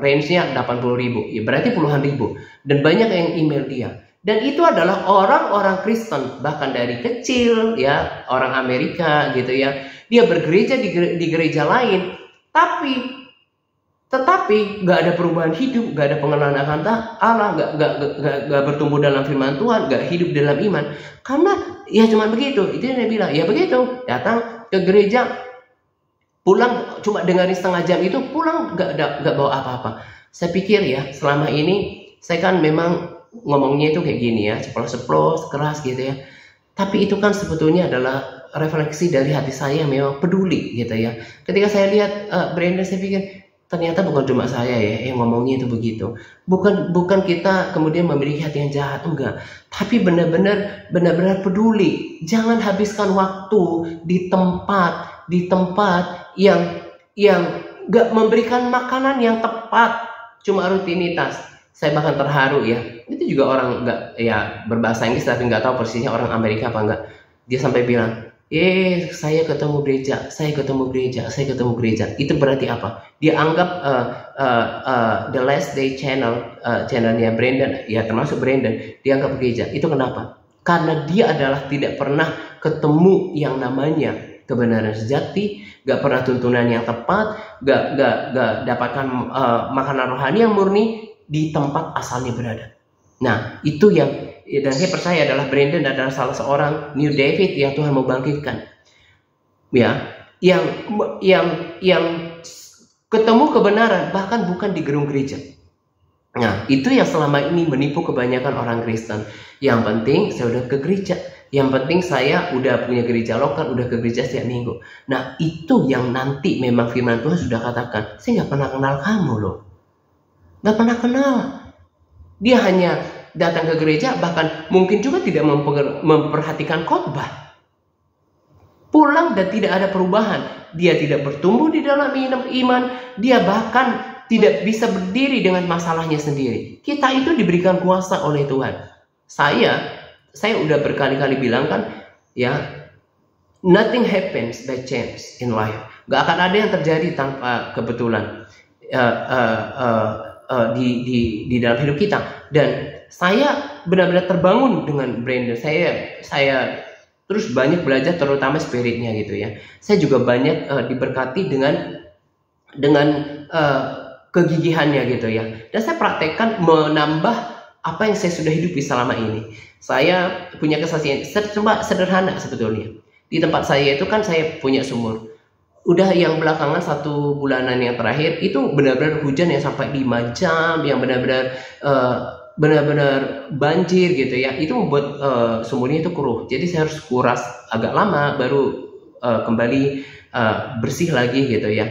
range-nya 80.000. Ya berarti puluhan ribu. Dan banyak yang email dia. Dan itu adalah orang-orang Kristen, bahkan dari kecil ya, orang Amerika gitu ya. Dia bergereja di gereja lain, tetapi nggak ada perubahan hidup, nggak ada pengenalan akan Allah, nggak bertumbuh dalam firman Tuhan, nggak hidup dalam iman. Karena ya cuma begitu. Itu yang dia bilang, ya begitu. Datang ke gereja, pulang cuma dengerin setengah jam itu, pulang nggak bawa apa-apa. Saya pikir ya selama ini saya kan memang ngomongnya itu kayak gini ya, ceplos-ceplos, keras gitu ya. Tapi itu kan sebetulnya adalah refleksi dari hati saya yang memang peduli gitu ya. Ketika saya lihat Brandon, saya pikir ternyata bukan cuma saya ya yang ngomongnya itu begitu. Bukan kita kemudian memiliki hati yang jahat, enggak. Tapi benar-benar peduli. Jangan habiskan waktu di tempat yang enggak memberikan makanan yang tepat, cuma rutinitas. Saya bahkan terharu ya. Itu juga orang enggak ya berbahasa Inggris tapi enggak tahu persisnya orang Amerika apa enggak. Dia sampai bilang, saya ketemu gereja. Itu berarti apa? Dia anggap The Last Day channelnya Brandon, ya termasuk Brandon, dianggap gereja. Itu kenapa? Karena dia adalah tidak pernah ketemu yang namanya kebenaran sejati, gak pernah tuntunan yang tepat, gak dapatkan makanan rohani yang murni di tempat asalnya berada. Nah, itu yang, dan saya percaya adalah Brandon adalah salah seorang New David yang Tuhan mau bangkitkan. Ya, yang ketemu kebenaran bahkan bukan di gedung gereja. Nah, itu yang selama ini menipu kebanyakan orang Kristen. Yang penting saya udah ke gereja. Yang penting saya udah punya gereja lokal, udah ke gereja setiap minggu. Nah, itu yang nanti memang firman Tuhan sudah katakan, saya nggak pernah kenal kamu loh. Nggak pernah kenal. Dia hanya datang ke gereja, bahkan mungkin juga tidak memperhatikan khotbah. Pulang dan tidak ada perubahan. Dia tidak bertumbuh di dalam iman. Dia bahkan tidak bisa berdiri dengan masalahnya sendiri. Kita itu diberikan kuasa oleh Tuhan. Saya udah berkali-kali bilang kan, ya, Nothing happens by chance in life. Gak akan ada yang terjadi tanpa kebetulan di dalam hidup kita. Dan saya benar-benar terbangun dengan Brandon. Saya terus banyak belajar, terutama spiritnya gitu ya. Saya juga banyak diberkati dengan kegigihannya gitu ya. Dan saya praktekkan menambah apa yang saya sudah hidupi selama ini. Saya punya kesaksian sederhana sebetulnya. Di tempat saya itu kan saya punya sumur. Udah yang belakangan 1 bulanan yang terakhir itu benar-benar hujan yang sampai 5 jam, yang benar-benar banjir gitu ya. Itu membuat sumurnya itu keruh. Jadi saya harus kuras agak lama baru kembali bersih lagi gitu ya.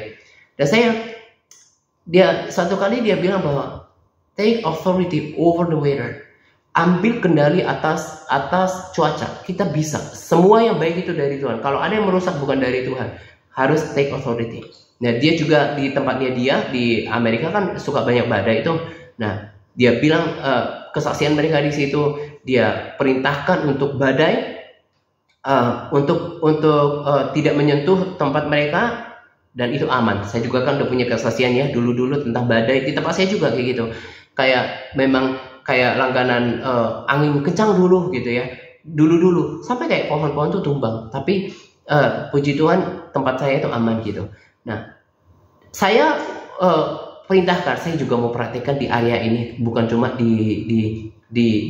Dan satu kali dia bilang bahwa take authority over the weather. Ambil kendali atas cuaca. Kita bisa. Semua yang baik itu dari Tuhan. Kalau ada yang merusak bukan dari Tuhan. Harus take authority. Nah, dia juga di tempatnya dia di Amerika kan suka banyak badai itu. Nah, dia bilang kesaksian mereka di situ, dia perintahkan untuk badai untuk tidak menyentuh tempat mereka, dan itu aman. Saya juga kan udah punya kesaksian ya dulu tentang badai di tempat saya juga kayak gitu. Kayak memang kayak langganan angin kencang dulu gitu ya. Dulu sampai kayak pohon-pohon tuh tumbang. Tapi puji Tuhan tempat saya itu aman gitu. Nah, saya perintahkan, saya juga mau praktekkan di area ini, bukan cuma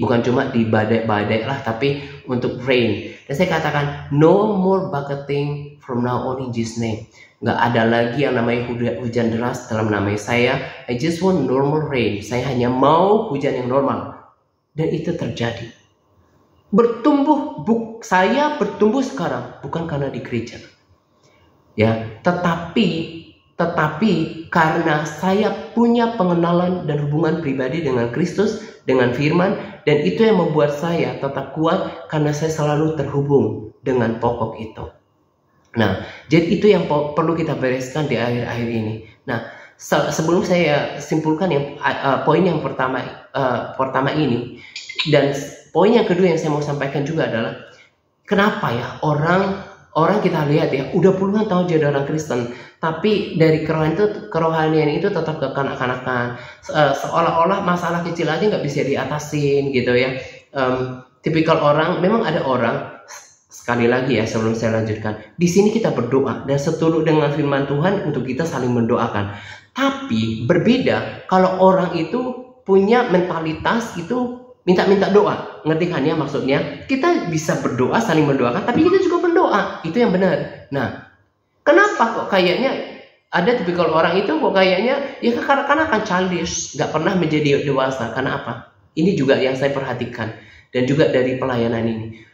bukan cuma di badai lah, tapi untuk rain. Dan saya katakan no more bucketing from now on in Jesus name. Nggak ada lagi yang namanya hujan deras dalam nama saya. I just want normal rain. Saya hanya mau hujan yang normal. Dan itu terjadi. Saya bertumbuh sekarang bukan karena di gereja. Ya, tetapi karena saya punya pengenalan dan hubungan pribadi dengan Kristus, dengan firman, dan itu yang membuat saya tetap kuat karena saya selalu terhubung dengan pokok itu. Nah, jadi itu yang perlu kita bereskan di akhir-akhir ini. Nah, sebelum saya simpulkan poin yang pertama ini, dan poin yang kedua yang saya mau sampaikan juga adalah kenapa ya orang kita lihat ya udah puluhan tahun jadi orang Kristen, tapi dari kerohanian itu tetap kekanak-kanakan, seolah-olah masalah kecil aja nggak bisa diatasin gitu ya. Tipikal orang, memang ada orang. Sekali lagi ya sebelum saya lanjutkan, di sini kita berdoa dan seturut dengan firman Tuhan untuk kita saling mendoakan. Tapi berbeda kalau orang itu punya mentalitas itu minta doa. Ngerti kan ya maksudnya? Kita bisa berdoa, saling mendoakan, tapi kita juga berdoa. Itu yang benar. Nah, kenapa kok kayaknya ada tipikal orang itu kok kayaknya ya karena akan childish, nggak pernah menjadi dewasa. Karena apa? Ini juga yang saya perhatikan dan juga dari pelayanan ini.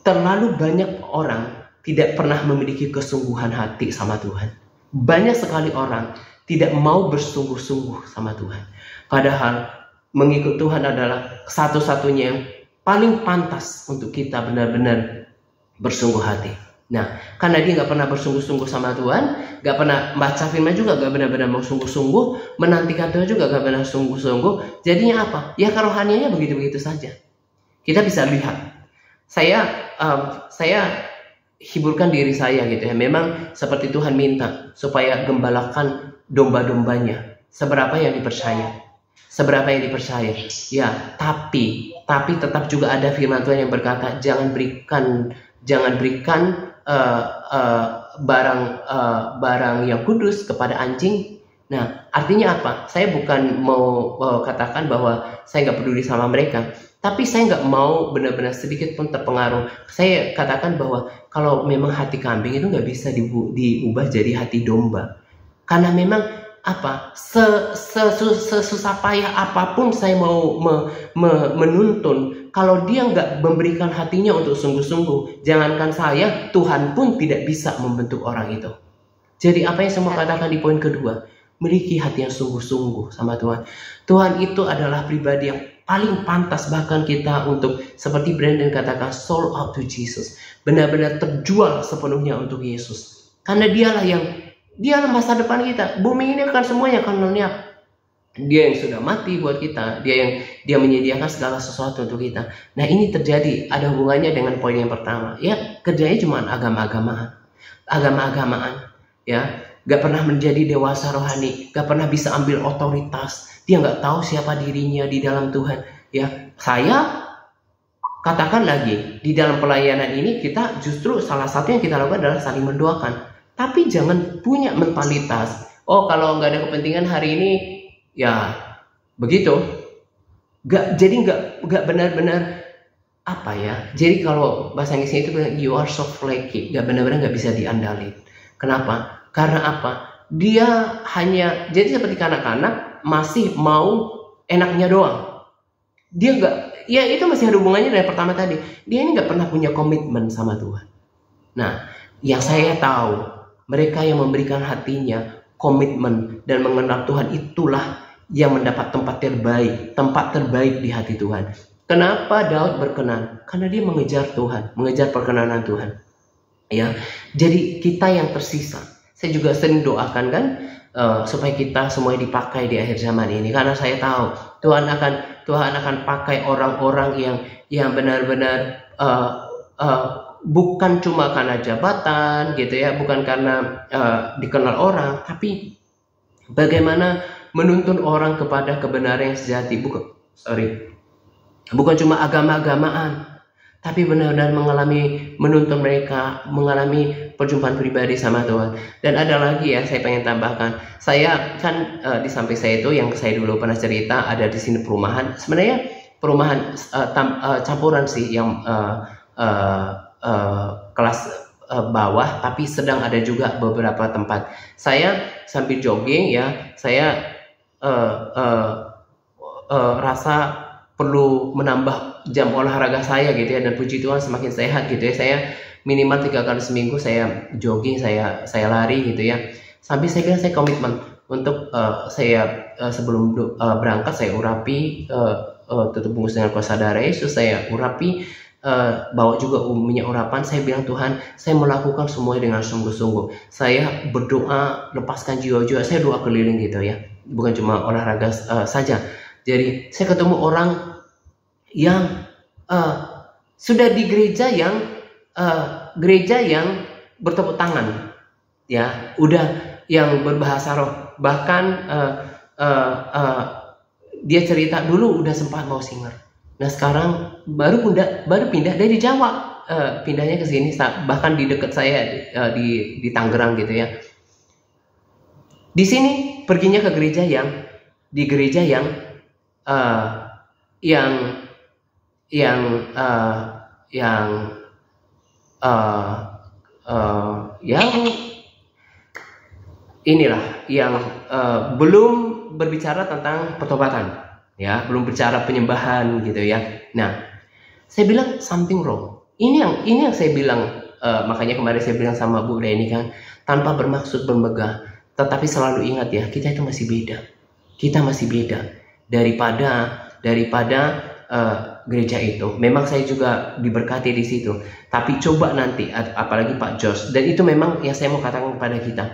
Terlalu banyak orang tidak pernah memiliki kesungguhan hati sama Tuhan. Banyak sekali orang tidak mau bersungguh-sungguh sama Tuhan. Padahal mengikut Tuhan adalah satu-satunya yang paling pantas untuk kita benar-benar bersungguh hati. Nah, karena dia nggak pernah bersungguh-sungguh sama Tuhan, nggak pernah baca firman juga, nggak benar-benar mau sungguh-sungguh, menantikan Tuhan juga nggak benar sungguh-sungguh. Jadinya apa? Ya kerohaniannya begitu-begitu saja. Kita bisa lihat. Saya hiburkan diri saya gitu ya. Memang seperti Tuhan minta supaya gembalakan domba-dombanya. Seberapa yang dipercaya? Ya, tapi tetap juga ada firman Tuhan yang berkata jangan berikan barang yang kudus kepada anjing. Nah, artinya apa? Saya bukan mau katakan bahwa saya nggak peduli sama mereka, tapi saya nggak mau benar-benar sedikit pun terpengaruh. Saya katakan bahwa kalau memang hati kambing itu nggak bisa diubah jadi hati domba, karena memang apa? Sesusah payah apapun saya mau menuntun, kalau dia nggak memberikan hatinya untuk sungguh-sungguh, jangankan saya, Tuhan pun tidak bisa membentuk orang itu. Jadi apa yang saya mau katakan di poin kedua, miliki hati yang sungguh-sungguh sama Tuhan. Tuhan itu adalah pribadi yang paling pantas bahkan kita untuk, seperti Brandon katakan, sold out to Jesus. Benar-benar terjual sepenuhnya untuk Yesus. Karena dialah masa depan kita. Bumi ini akan semuanya akan lenyap. Dia yang sudah mati buat kita, dia menyediakan segala sesuatu untuk kita. Nah, ini terjadi, ada hubungannya dengan poin yang pertama. Ya, kerjanya cuma agama-agamaan, ya, gak pernah menjadi dewasa rohani, gak pernah bisa ambil otoritas. Dia gak tahu siapa dirinya di dalam Tuhan. Ya, saya katakan lagi, di dalam pelayanan ini kita justru salah satu yang kita lakukan adalah saling mendoakan. Tapi jangan punya mentalitas, oh kalau nggak ada kepentingan hari ini, ya begitu. Jadi nggak benar-benar apa ya. Jadi kalau bahasa Inggrisnya itu you are so flaky, nggak benar-benar nggak bisa diandalin. Kenapa? Karena apa? Dia hanya jadi seperti kanak-kanak masih mau enaknya doang. Dia nggak, ya itu masih ada hubungannya dari pertama tadi. Dia ini nggak pernah punya komitmen sama Tuhan. Nah, yang saya tahu, mereka yang memberikan hatinya, komitmen, dan mengenal Tuhan, itulah yang mendapat tempat terbaik di hati Tuhan. Kenapa Daud berkenan? Karena dia mengejar Tuhan, mengejar perkenanan Tuhan. Ya, jadi kita yang tersisa, saya juga sering doakan kan, supaya kita semua dipakai di akhir zaman ini. Karena saya tahu Tuhan akan pakai orang-orang yang benar-benar bukan cuma karena jabatan gitu ya, bukan karena dikenal orang, tapi bagaimana menuntun orang kepada kebenaran yang sejati. Bukan cuma agama-agamaan, tapi benar-benar menuntun mereka mengalami perjumpaan pribadi sama Tuhan. Dan ada lagi ya, saya pengen tambahkan. Saya kan di samping saya itu, yang saya dulu pernah cerita, ada di sini perumahan. Sebenarnya perumahan campuran sih, yang kelas bawah, tapi sedang ada juga beberapa tempat. Saya sambil jogging ya, saya rasa perlu menambah jam olahraga saya gitu ya, dan puji Tuhan semakin sehat gitu ya. Saya minimal 3 kali seminggu saya jogging, saya lari gitu ya. Sampai saya kira saya komitmen untuk saya sebelum berangkat saya urapi, tutup bungkus dengan kuasa darah Yesus, saya urapi, bawa juga minyak urapan. Saya bilang, Tuhan, saya melakukan semuanya dengan sungguh-sungguh. Saya berdoa, lepaskan jiwa-jiwa. Saya doa keliling gitu ya, bukan cuma olahraga saja. Jadi saya ketemu orang yang sudah di gereja yang bertepuk tangan, ya, udah yang berbahasa roh. Bahkan dia cerita dulu udah sempat mau singer. Nah sekarang baru pindah dari Jawa, pindahnya ke sini, bahkan di dekat saya di Tangerang gitu ya. Di sini perginya ke gereja yang inilah yang belum berbicara tentang pertobatan, ya, belum bicara penyembahan gitu ya. Nah, saya bilang something wrong. Ini yang saya bilang, makanya kemarin saya bilang sama Bu Reni kan, tanpa bermaksud bermegah, tetapi selalu ingat ya, kita itu masih beda. Kita masih beda daripada gereja itu. Memang saya juga diberkati di situ, tapi coba nanti, apalagi Pak Jos, dan itu memang yang saya mau katakan kepada kita.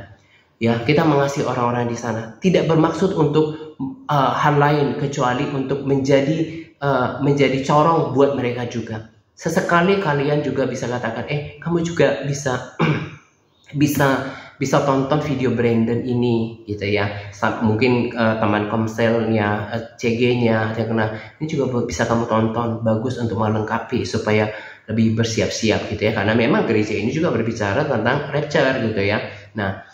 Ya, kita mengasihi orang-orang di sana, tidak bermaksud untuk hal lain kecuali untuk menjadi corong buat mereka juga. Sesekali kalian juga bisa katakan, kamu juga bisa bisa tonton video Brandon ini gitu ya. Mungkin teman komselnya, CG-nya, ini juga bisa kamu tonton, bagus untuk melengkapi supaya lebih bersiap-siap gitu ya. Karena memang gereja ini juga berbicara tentang rapture gitu ya. Nah,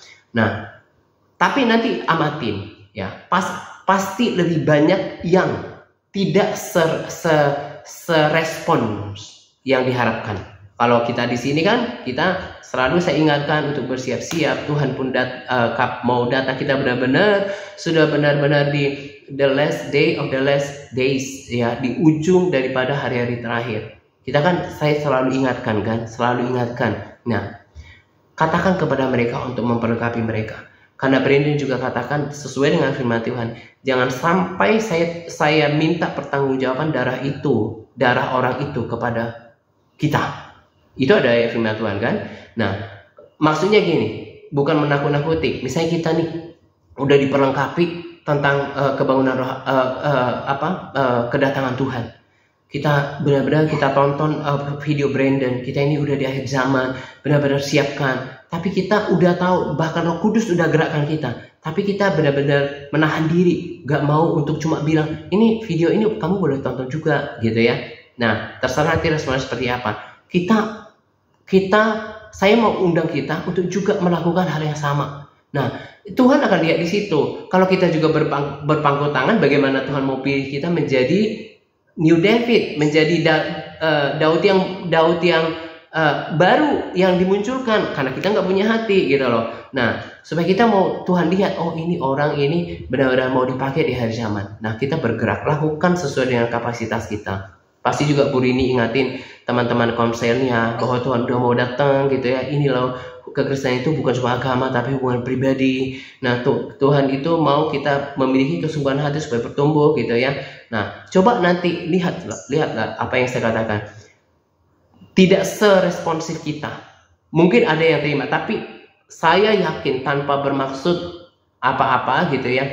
tapi nanti amatin ya, pasti lebih banyak yang tidak serespons yang diharapkan. Kalau kita di sini kan, kita selalu saya ingatkan untuk bersiap-siap. Tuhan pun mau datang, kita sudah benar-benar di the last day of the last days ya, di ujung daripada hari-hari terakhir. Kita kan, saya selalu ingatkan. Nah, katakan kepada mereka untuk memperlengkapi mereka. Karena Brandon juga katakan sesuai dengan firman Tuhan, jangan sampai saya minta pertanggungjawaban darah orang itu kepada kita. Itu ada ya firman Tuhan kan. Nah, maksudnya gini, bukan menakut-nakuti. Misalnya kita nih udah diperlengkapi, tentang kebangunan kedatangan Tuhan. Kita benar-benar kita tonton video Brandon, kita ini udah di akhir zaman, benar-benar siapkan. Tapi kita udah tahu, bahkan Roh Kudus udah gerakkan kita. Tapi kita benar-benar menahan diri, gak mau untuk cuma bilang, ini video ini kamu boleh tonton juga, gitu ya. Nah, terserah nanti responnya seperti apa. Saya mau undang kita untuk juga melakukan hal yang sama. Nah, Tuhan akan lihat di situ. Kalau kita juga berpangku tangan, bagaimana Tuhan mau pilih kita menjadi New David, menjadi Daud yang baru yang dimunculkan, karena kita nggak punya hati gitu loh. Nah, supaya kita mau Tuhan lihat, oh ini orang ini benar-benar mau dipakai di hari zaman. Nah, kita bergerak, lakukan sesuai dengan kapasitas kita. Pasti juga Bu Rini ingatin teman-teman konselnya bahwa Tuhan udah mau datang gitu ya. Ini loh, kekristenan itu bukan cuma agama tapi hubungan pribadi. Nah, Tuhan itu mau kita memiliki kesungguhan hati supaya bertumbuh gitu ya. Nah, coba nanti lihatlah apa yang saya katakan. Tidak seresponsif kita. Mungkin ada yang terima, tapi saya yakin tanpa bermaksud apa-apa gitu ya.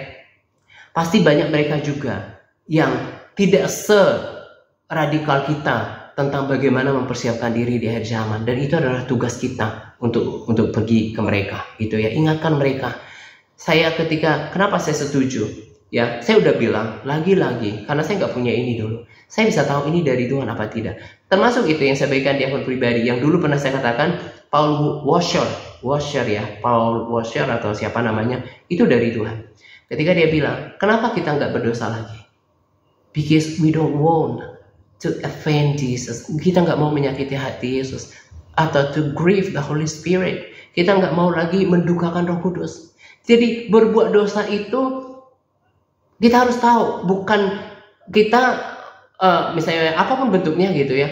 Pasti banyak mereka juga yang tidak seradikal kita tentang bagaimana mempersiapkan diri di akhir zaman, dan itu adalah tugas kita untuk pergi ke mereka gitu ya. Ingatkan mereka. Kenapa saya setuju? Ya, saya udah bilang lagi-lagi karena saya nggak punya ini dulu. Saya bisa tahu ini dari Tuhan apa tidak. Termasuk itu yang saya berikan di akun pribadi yang dulu pernah saya katakan, Paul Washer atau siapa namanya, itu dari Tuhan. Ketika dia bilang, kenapa kita nggak berdosa lagi? Because we don't want to offend Jesus. Kita nggak mau menyakiti hati Yesus atau to grieve the Holy Spirit. Kita nggak mau lagi mendukakan Roh Kudus. Jadi berbuat dosa itu kita harus tahu, bukan kita misalnya apapun bentuknya gitu ya.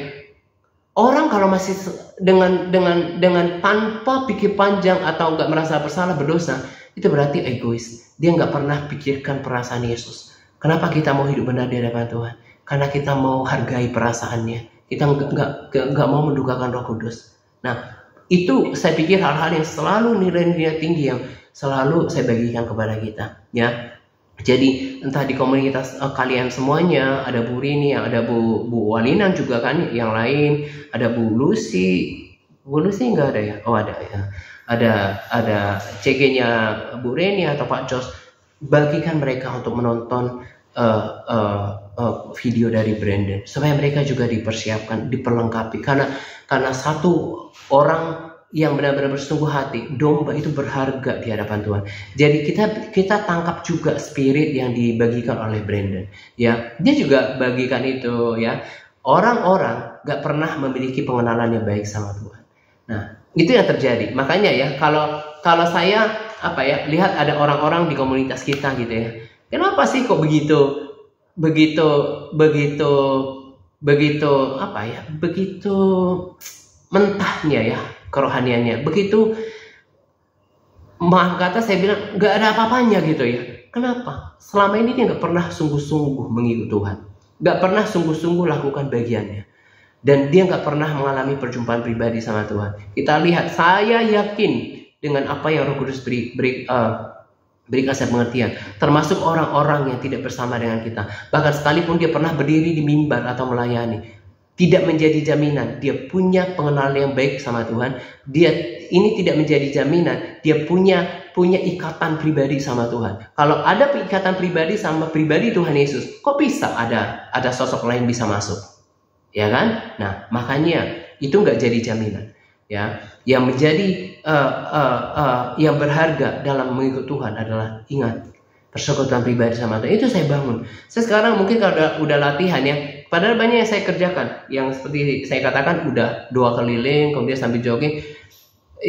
Orang kalau masih dengan tanpa pikir panjang atau nggak merasa bersalah berdosa, itu berarti egois. Dia nggak pernah pikirkan perasaan Yesus. Kenapa kita mau hidup benar di hadapan Tuhan? Karena kita mau hargai perasaannya. Kita nggak mau mendukakan Roh Kudus. Nah, itu saya pikir hal-hal yang selalu nilai-nilai tinggi yang selalu saya bagikan kepada kita, ya. Jadi entah di komunitas kalian semuanya, ada Bu Rini, ada Bu Walinan juga kan, yang lain, ada Bu Lucy nggak ada ya? Oh ada ya. Ada CG-nya Bu Reni atau Pak Jos. Bagikan mereka untuk menonton video dari Brandon supaya mereka juga dipersiapkan, diperlengkapi, karena satu orang yang benar-benar bersungguh hati, domba itu berharga di hadapan Tuhan. Jadi kita tangkap juga spirit yang dibagikan oleh Brandon, ya. Dia juga bagikan itu, ya. Orang-orang gak pernah memiliki pengenalan yang baik sama Tuhan. Nah, itu yang terjadi. Makanya ya, kalau saya lihat ada orang-orang di komunitas kita gitu ya. Kenapa sih kok begitu mentahnya ya kerohaniannya, begitu, maaf kata saya bilang nggak ada apa-apanya gitu ya. Kenapa? Selama ini dia nggak pernah sungguh-sungguh mengikut Tuhan, nggak pernah sungguh-sungguh lakukan bagiannya, dan dia nggak pernah mengalami perjumpaan pribadi sama Tuhan. Kita lihat, saya yakin dengan apa yang Roh Kudus berikan saya pengertian, termasuk orang-orang yang tidak bersama dengan kita, bahkan sekalipun dia pernah berdiri di mimbar atau melayani, tidak menjadi jaminan dia punya pengenalan yang baik sama Tuhan. Ini tidak menjadi jaminan dia punya ikatan pribadi sama Tuhan. Kalau ada ikatan pribadi sama pribadi Tuhan Yesus, kok bisa ada sosok lain bisa masuk, ya kan? Nah, makanya itu nggak jadi jaminan, ya. Yang menjadi yang berharga dalam mengikut Tuhan adalah ingat persekutuan pribadi sama Tuhan. Itu saya bangun. Saya sekarang mungkin kalau udah latihan ya, padahal banyak yang saya kerjakan, yang seperti saya katakan udah 2 keliling, kemudian sambil jogging.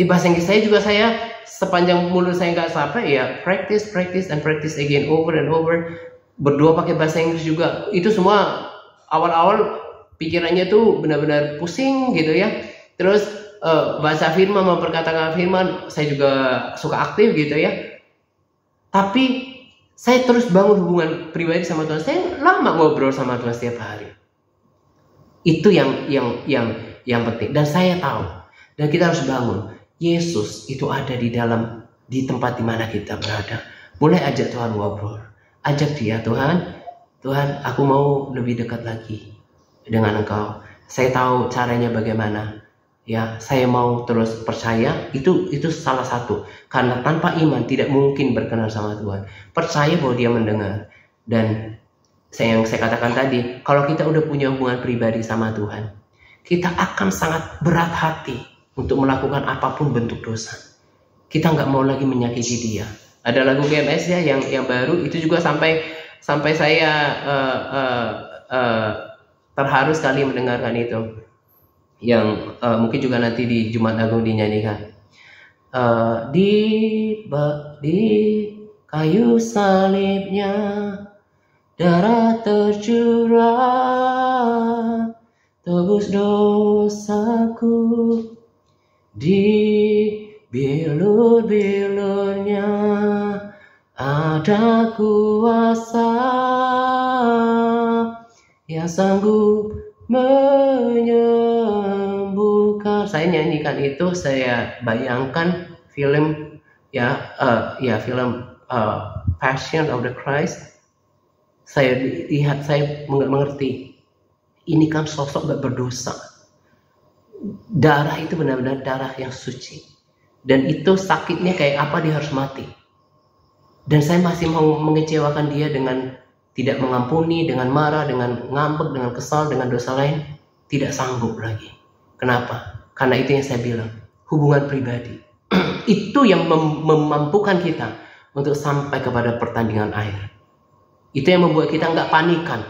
Bahasa Inggris saya juga, saya sepanjang mulut saya nggak sampai ya, practice and practice again, over and over. Berdoa pakai bahasa Inggris juga. Itu semua awal-awal pikirannya tuh benar-benar pusing gitu ya. Terus bahasa firman, memperkatakan firman, saya juga suka aktif gitu ya. Tapi saya terus bangun hubungan pribadi sama Tuhan. Saya lama ngobrol sama Tuhan setiap hari. Itu yang penting. Dan saya tahu, dan kita harus bangun, Yesus itu ada di tempat di mana kita berada. Boleh ajak Tuhan ngobrol. Ajak dia, Tuhan, aku mau lebih dekat lagi dengan Engkau. Saya tahu caranya bagaimana. Ya, saya mau terus percaya. Itu salah satu. Karena tanpa iman tidak mungkin berkenan sama Tuhan. Percaya bahwa Dia mendengar. Dan yang saya katakan tadi, kalau kita udah punya hubungan pribadi sama Tuhan, kita akan sangat berat hati untuk melakukan apapun bentuk dosa. Kita nggak mau lagi menyakiti Dia. Ada lagu GMS ya yang baru itu juga sampai saya terharu sekali mendengarkan itu, yang mungkin juga nanti di Jumat Agung dinyanyikan. Di kayu salibnya darah tercurah, tebus dosaku, di bilur-bilurnya ada kuasa yang sanggup menyembuhkan. Saya nyanyikan itu, saya bayangkan film film Passion of the Christ. Saya lihat, saya mengerti, ini kan sosok gak berdosa. Darah itu benar-benar darah yang suci. Dan itu sakitnya kayak apa dia harus mati. Dan saya masih mau mengecewakan dia dengan tidak mengampuni, dengan marah, dengan ngambek, dengan kesal, dengan dosa lain. Tidak sanggup lagi. Kenapa? Karena itu yang saya bilang, hubungan pribadi. Itu yang memampukan kita untuk sampai kepada pertandingan akhir. Itu yang membuat kita nggak panikan.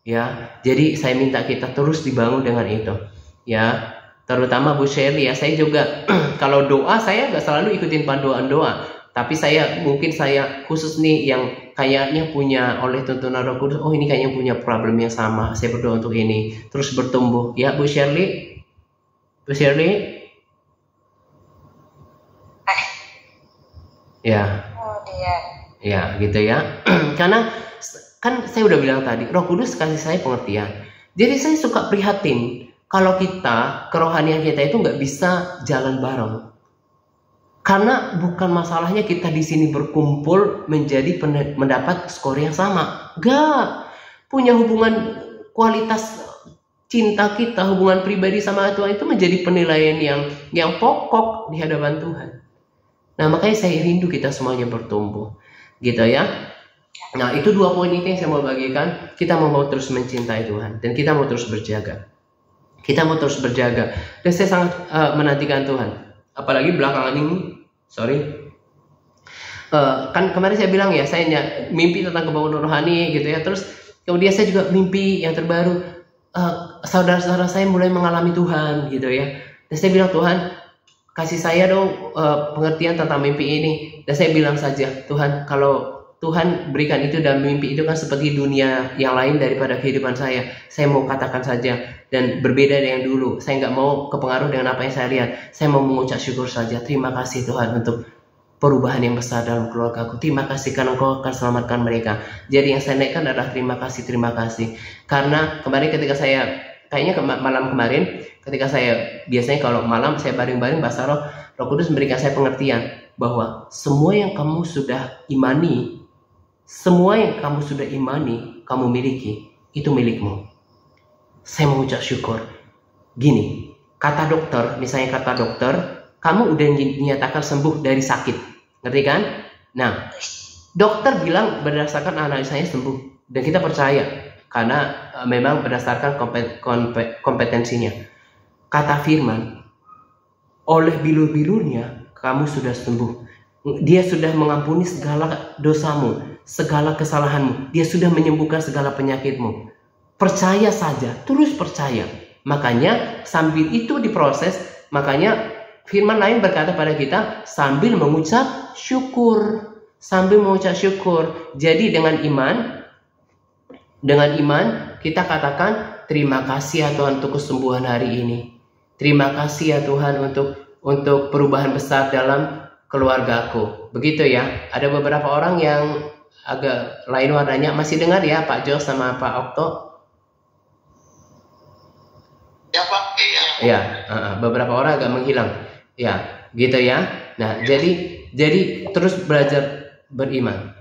Ya, jadi saya minta kita terus dibangun dengan itu. Ya, terutama Bu Sherly ya, saya juga kalau doa saya nggak selalu ikutin panduan doa, tapi saya khusus nih yang kayaknya punya oleh tuntunan Roh Kudus, oh ini kayaknya punya problem yang sama, saya berdoa untuk ini, terus bertumbuh. Ya Bu Sherly, ya, ya gitu ya. Karena kan saya udah bilang tadi, Roh Kudus kasih saya pengertian. Jadi saya suka prihatin kalau kita, kerohanian kita itu nggak bisa jalan bareng. Karena bukan masalahnya kita di sini berkumpul mendapat skor yang sama. Nggak. Punya hubungan, kualitas cinta kita, hubungan pribadi sama Tuhan itu menjadi penilaian yang pokok di hadapan Tuhan. Nah, makanya saya rindu kita semuanya bertumbuh. Gitu ya. Nah, itu 2 poin itu yang saya mau bagikan. Kita mau terus mencintai Tuhan. Dan kita mau terus berjaga. Dan saya sangat menantikan Tuhan. Apalagi belakangan ini, kan kemarin saya bilang ya, saya mimpi tentang kebangunan rohani gitu ya. Terus kemudian saya juga mimpi yang terbaru, saudara-saudara saya mulai mengalami Tuhan gitu ya. Dan saya bilang, Tuhan kasih saya dong pengertian tentang mimpi ini. Dan saya bilang saja, Tuhan kalau Tuhan berikan itu dalam mimpi itu kan seperti dunia yang lain daripada kehidupan saya. Saya mau katakan saja dan berbeda dengan dulu. Saya nggak mau kepengaruh dengan apa yang saya lihat. Saya mau mengucap syukur saja. Terima kasih Tuhan untuk perubahan yang besar dalam keluarga aku. Terima kasih karena Engkau akan selamatkan mereka. Jadi yang saya naikkan adalah terima kasih. Karena kemarin ketika saya, kayaknya malam kemarin, ketika saya, biasanya kalau malam saya baring-baring bahasa Roh Kudus memberikan saya pengertian bahwa semua yang kamu sudah imani, kamu miliki, itu milikmu. Saya mengucap syukur. Gini, misalnya kata dokter, kamu udah dinyatakan sembuh dari sakit. Ngerti kan? Nah, dokter bilang berdasarkan analisanya sembuh. Dan kita percaya, karena memang berdasarkan kompetensinya. Kata firman, oleh bilur-bilurnya, kamu sudah sembuh. Dia sudah mengampuni segala dosamu, segala kesalahanmu. Dia sudah menyembuhkan segala penyakitmu. Percaya saja, terus percaya. Makanya sambil itu diproses, makanya firman lain berkata pada kita sambil mengucap syukur. Jadi dengan iman kita katakan terima kasih ya Tuhan untuk kesembuhan hari ini. Terima kasih ya Tuhan untuk perubahan besar dalam keluargaku. Begitu ya. Ada beberapa orang yang agak lain warnanya. Masih dengar ya Pak Jos sama Pak Okto? Ya Pak. Ya, beberapa orang agak menghilang. Ya, gitu ya. Nah, jadi terus belajar beriman.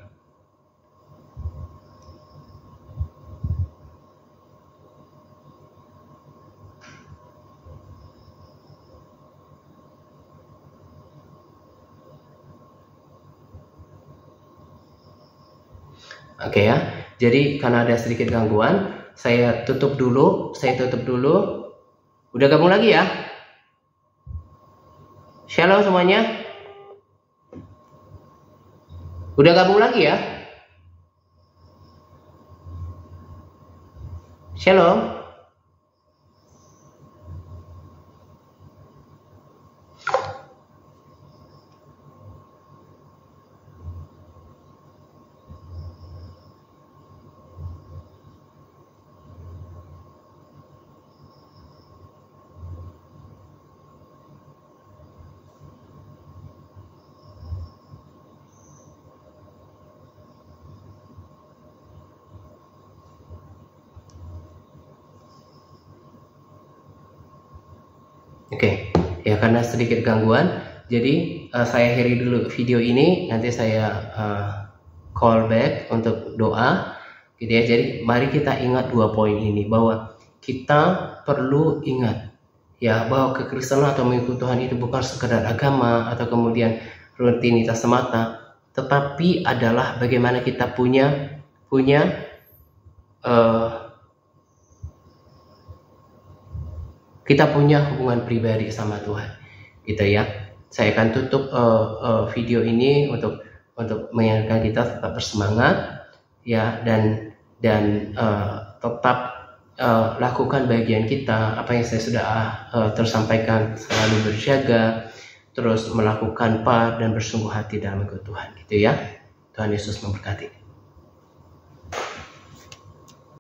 Oke ya. Jadi karena ada sedikit gangguan, saya tutup dulu. Udah gabung lagi ya? Shalom semuanya. Udah gabung lagi ya? Shalom. Oke, ya karena sedikit gangguan, jadi saya akhiri dulu video ini. Nanti saya call back untuk doa, gitu ya. Jadi mari kita ingat 2 poin ini, bahwa kita perlu ingat ya bahwa kekristenan atau mengikuti Tuhan itu bukan sekedar agama atau kemudian rutinitas semata, tetapi adalah bagaimana kita punya hubungan pribadi sama Tuhan, gitu ya. Saya akan tutup video ini untuk mengingatkan kita tetap bersemangat ya, dan tetap lakukan bagian kita, apa yang saya sudah tersampaikan, selalu berjaga, terus melakukan dan bersungguh hati dalam mengikuti Tuhan, gitu ya. Tuhan Yesus memberkati.